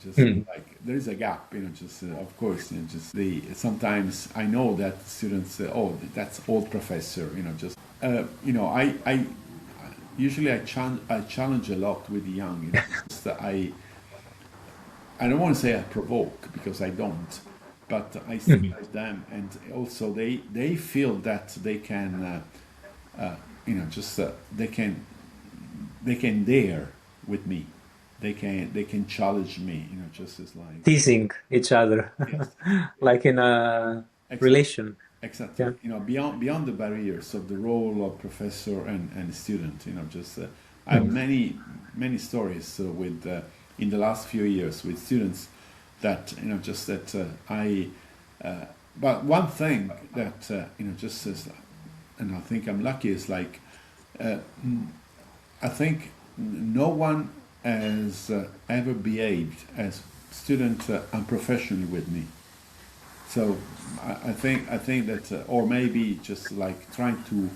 just Mm. like there is a gap, just of course, just the sometimes I know that students say, oh, that's old professor, just I usually I challenge a lot with the young, just, I don't want to say I provoke, because I don't, but I stimulate them, and also they feel that they can just they can dare with me. They can challenge me, just as like, Teasing each other, yes, like in a exactly, relation. exactly. Yeah. Beyond the barriers of the role of professor and student, just I have many stories with in the last few years with students that just that I. But one thing that just as, and I think I'm lucky, is like I think no one has ever behaved as student and professionally with me. So I think that, or maybe just like trying to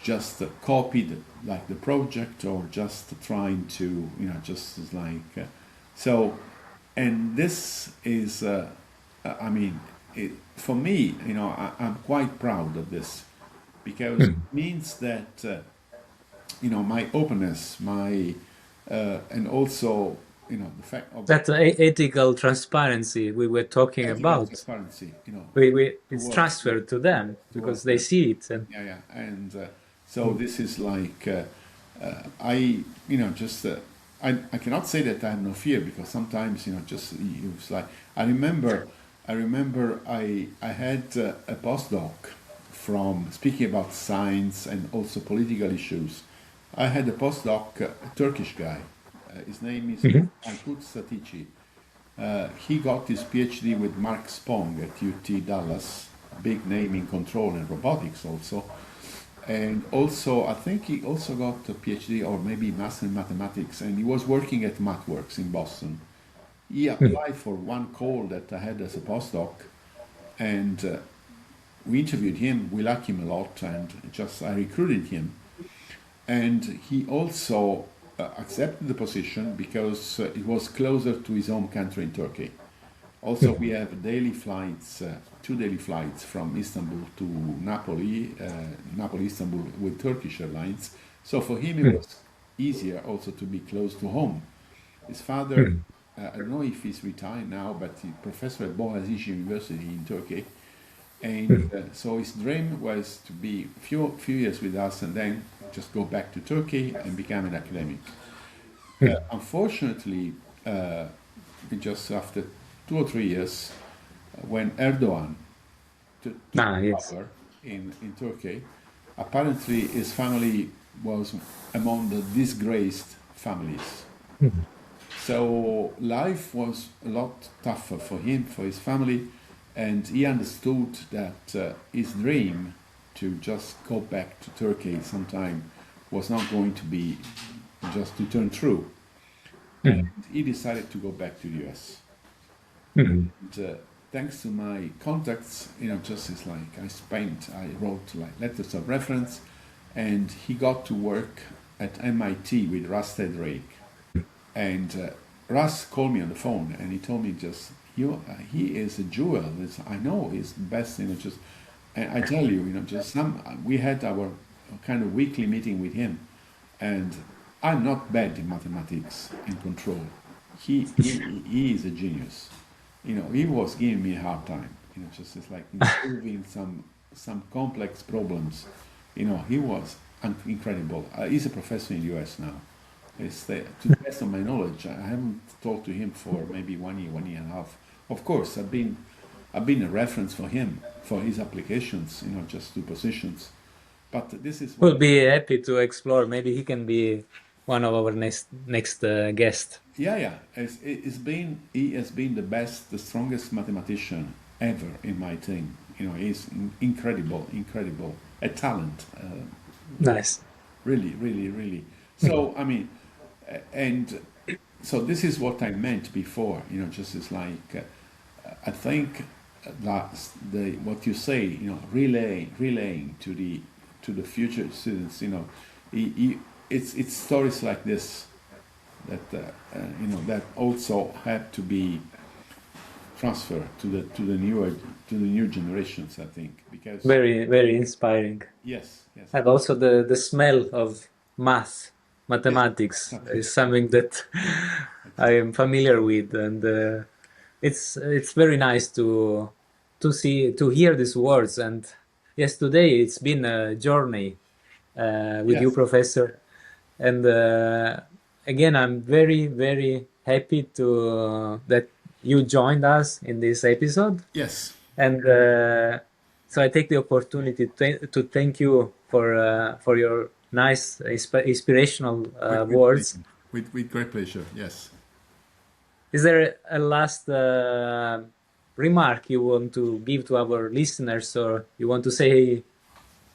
just copy the project, or just trying to just as like so, and this is I mean, for me, I'm quite proud of this, because it means that my openness, my and also the fact of That ethical transparency we were talking ethical about, transparency, it's towards transferred to them because towards they them. see it. And Yeah, yeah, and so this is like I just I cannot say that I have no fear, because sometimes, just it's like I had a postdoc from speaking about science and also political issues. I had a postdoc, a Turkish guy. His name is Mhm. Aykut Satici. He got his PhD with Mark Spong at UT Dallas, big name in control and robotics also. And also, I think he also got a PhD or maybe master in mathematics, and he was working at MathWorks in Boston. He Mhm. applied for one call that I had as a postdoc, and we interviewed him. We liked him a lot, and just I recruited him. And he also accepted the position because it was closer to his home country in Turkey. Also, we have daily flights, two daily flights from Istanbul to Napoli, Napoli, Istanbul with Turkish Airlines. So for him, it Mhm. was easier also to be close to home. His father, Mhm. I don't know if he's retired now, but he's professor at Boğaziçi University in Turkey. And Mhm. so his dream was to be few years with us and then just go back to Turkey and become an academic. Mhm. Unfortunately, just after 2 or 3 years, when Erdogan took Ah, yes. power in Turkey, apparently his family was among the disgraced families. Mhm. So life was a lot tougher for him, for his family, and he understood that his dream to just go back to Turkey sometime was not going to be just to turn true. And Mhm. he decided to go back to the US. Mhm. And, thanks to my contacts, just as like I wrote like letters of reference, and he got to work at MIT with Russ Drake. And Russ called me on the phone, and he told me just, he is a jewel. I know he's the best, just, and I tell you, just we had our kind of weekly meeting with him, and I'm not bad in mathematics and control. He is a genius. He was giving me a hard time. Just as like in solving some complex problems. He was incredible. He's a professor in the US now. To the best of my knowledge, I haven't talked to him for maybe 1 year, 1 year and a half. Of course, I've been a reference for him for his applications, just to positions. But this is We'll what, be happy to explore. Maybe he can be one of our next guest. yeah, yeah. He has been the best, the strongest mathematician ever in my team. He's incredible, incredible, a talent, Nice. really, really, really. Mhm. So I mean, and so this is what I meant before. Just as like I think that what you say, relaying to the future students, it's stories like this that that also have to be transferred to the new generations. I think because Very, very inspiring. yes, yes, And also the smell of yes, mathematics exactly, is something that I exactly. am familiar with, and it's very nice to hear these words. And yes, today it's been a journey with you, Yes, Professor. And again, I'm very, very happy to that you joined us in this episode. yes. And so I take the opportunity to thank you for your nice, inspirational With words. pleasure. With great pleasure. Yes. Is there a last remark you want to give to our listeners, or you want to say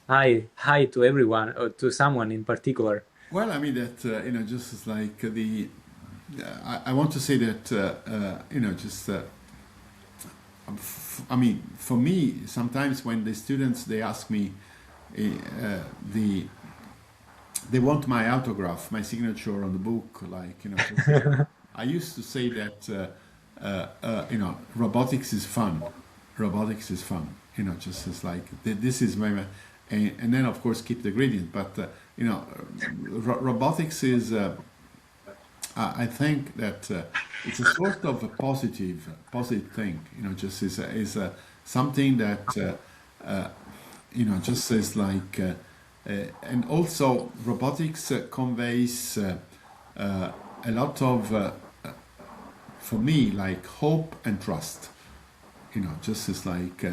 hi to everyone, or to someone in particular? Well, I mean that just as like I want to say that just I mean, for me, sometimes when the students they ask me, the they want my autograph, my signature on the book, like just like, I used to say that robotics is fun. Robotics is fun. Just as like this is my, and then of course keep the gradient. But robotics is. I think that it's a sort of a positive thing. Just is something that just says like, and also robotics conveys a lot of, for me, like hope and trust. Just as like,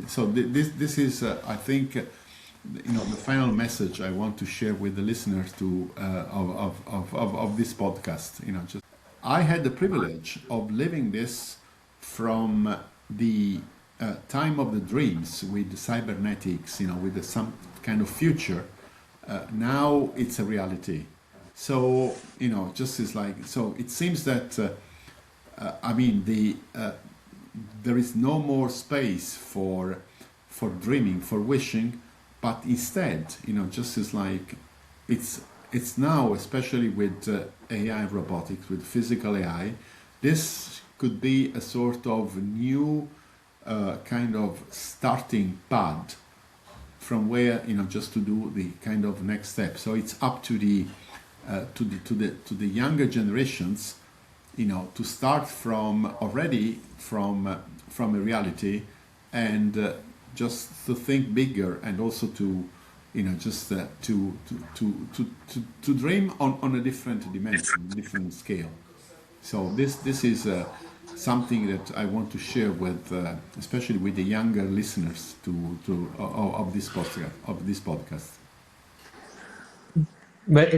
so this is, I think, the final message I want to share with the listeners of this podcast. Just I had the privilege of living this from the time of the dreams with the cybernetics, with some kind of future. Now it's a reality. So just as like, so it seems that there is no more space for dreaming, for wishing, but instead, just as like it's now, especially with AI robotics, with physical AI, this could be a sort of new kind of starting pad from where just to do the kind of next step. So it's up to the younger generations, to start from a reality, and just to think bigger, and also to just to dream on a different dimension, different scale. So this is something that I want to share with, especially with the younger listeners of this podcast. But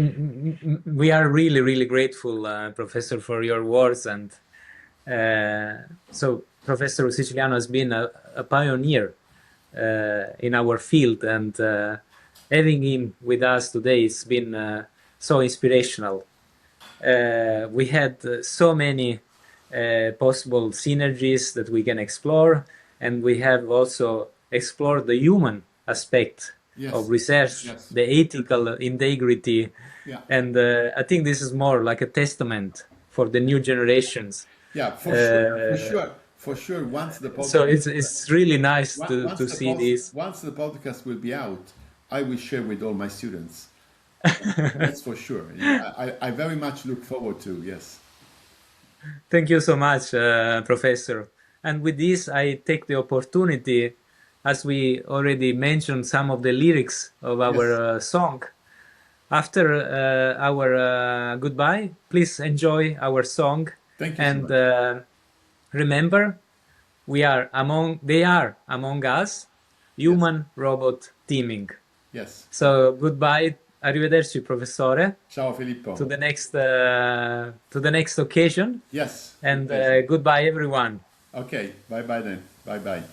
we are really, really grateful, Professor, for your words. And so Professor Siciliano has been a pioneer in our field, and having him with us today has been so inspirational. We had so many possible synergies that we can explore, and we have also explored the human aspect of research, the ethical integrity, and I think this is more like a testament for the new generations. Yeah, for sure. Once the podcast, so it's really nice to see this. Once the podcast will be out, I will share with all my students. That's for sure. Yeah, I very much look forward to. Yes. Thank you so much, Professor. And with this, I take the opportunity, as we already mentioned some of the lyrics of our song. After our goodbye, please enjoy our song. Thank you. And remember, they are among us, human-robot teaming. Yes. So goodbye, arrivederci, Professore. Ciao, Filippo. To the next occasion. Yes. And goodbye, everyone. Okay. Bye then. Bye.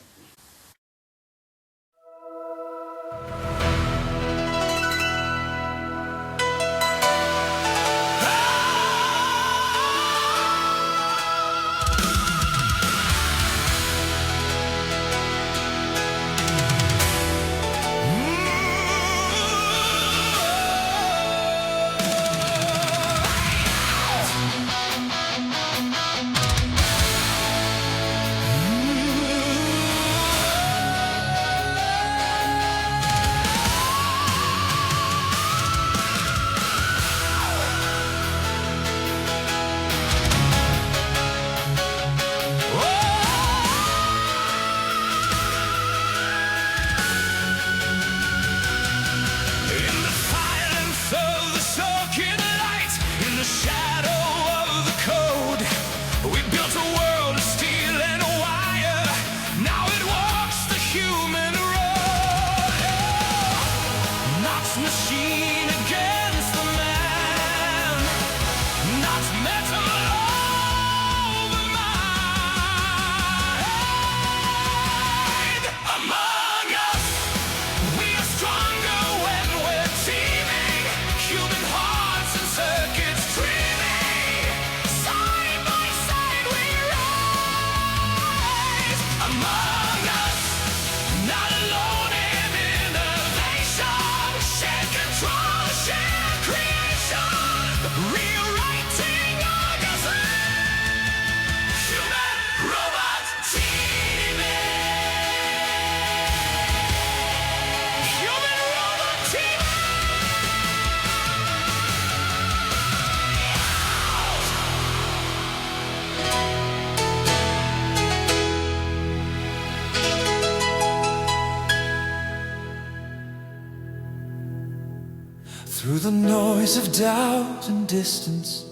Through the noise of doubt and distance,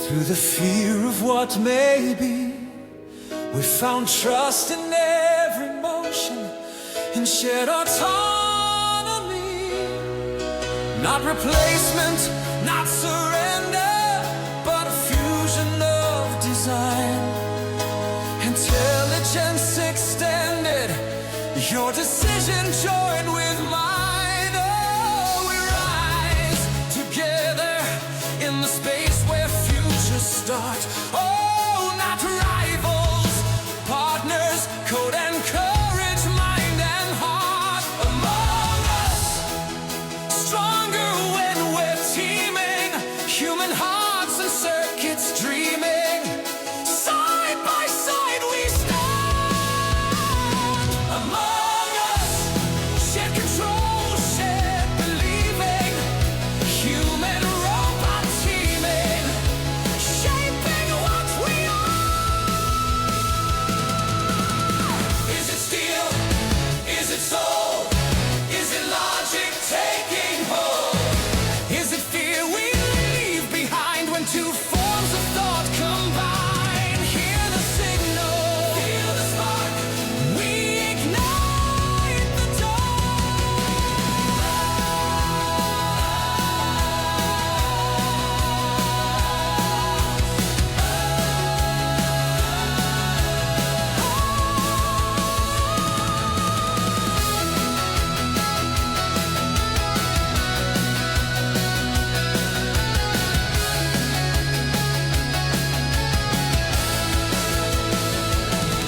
Through the fear of what may be, we found trust in every motion, in shared autonomy. Not replacement, not surrender, but a fusion of design. Intelligence extended, your decision joined with mine. Oh, we rise together in the space where futures start. Oh, not rivals, partners, code and courage, mind and heart. Among us, stronger when we're teaming, human hearts and circuits dreaming. Side by side we stand. Among us, shared control, shared believing, human robot teaming, shaping what we are. Is it steel? Is it soul? Is it logic taking hold? Is it fear we leave behind when two forms of thought combine? Hear the signal, feel the spark, we ignite the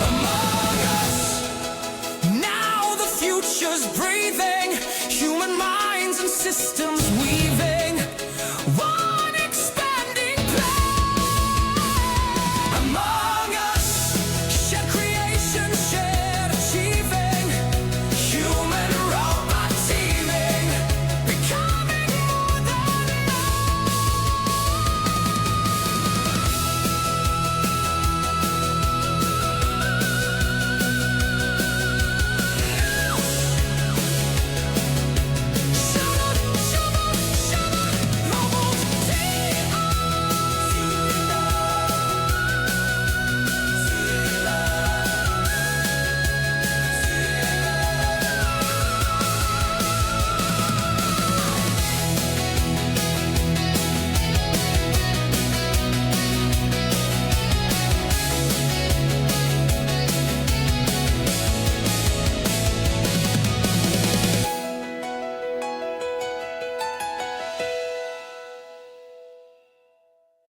among us. Now the future's breathing, human minds and systems weaving, one expanding plan. Among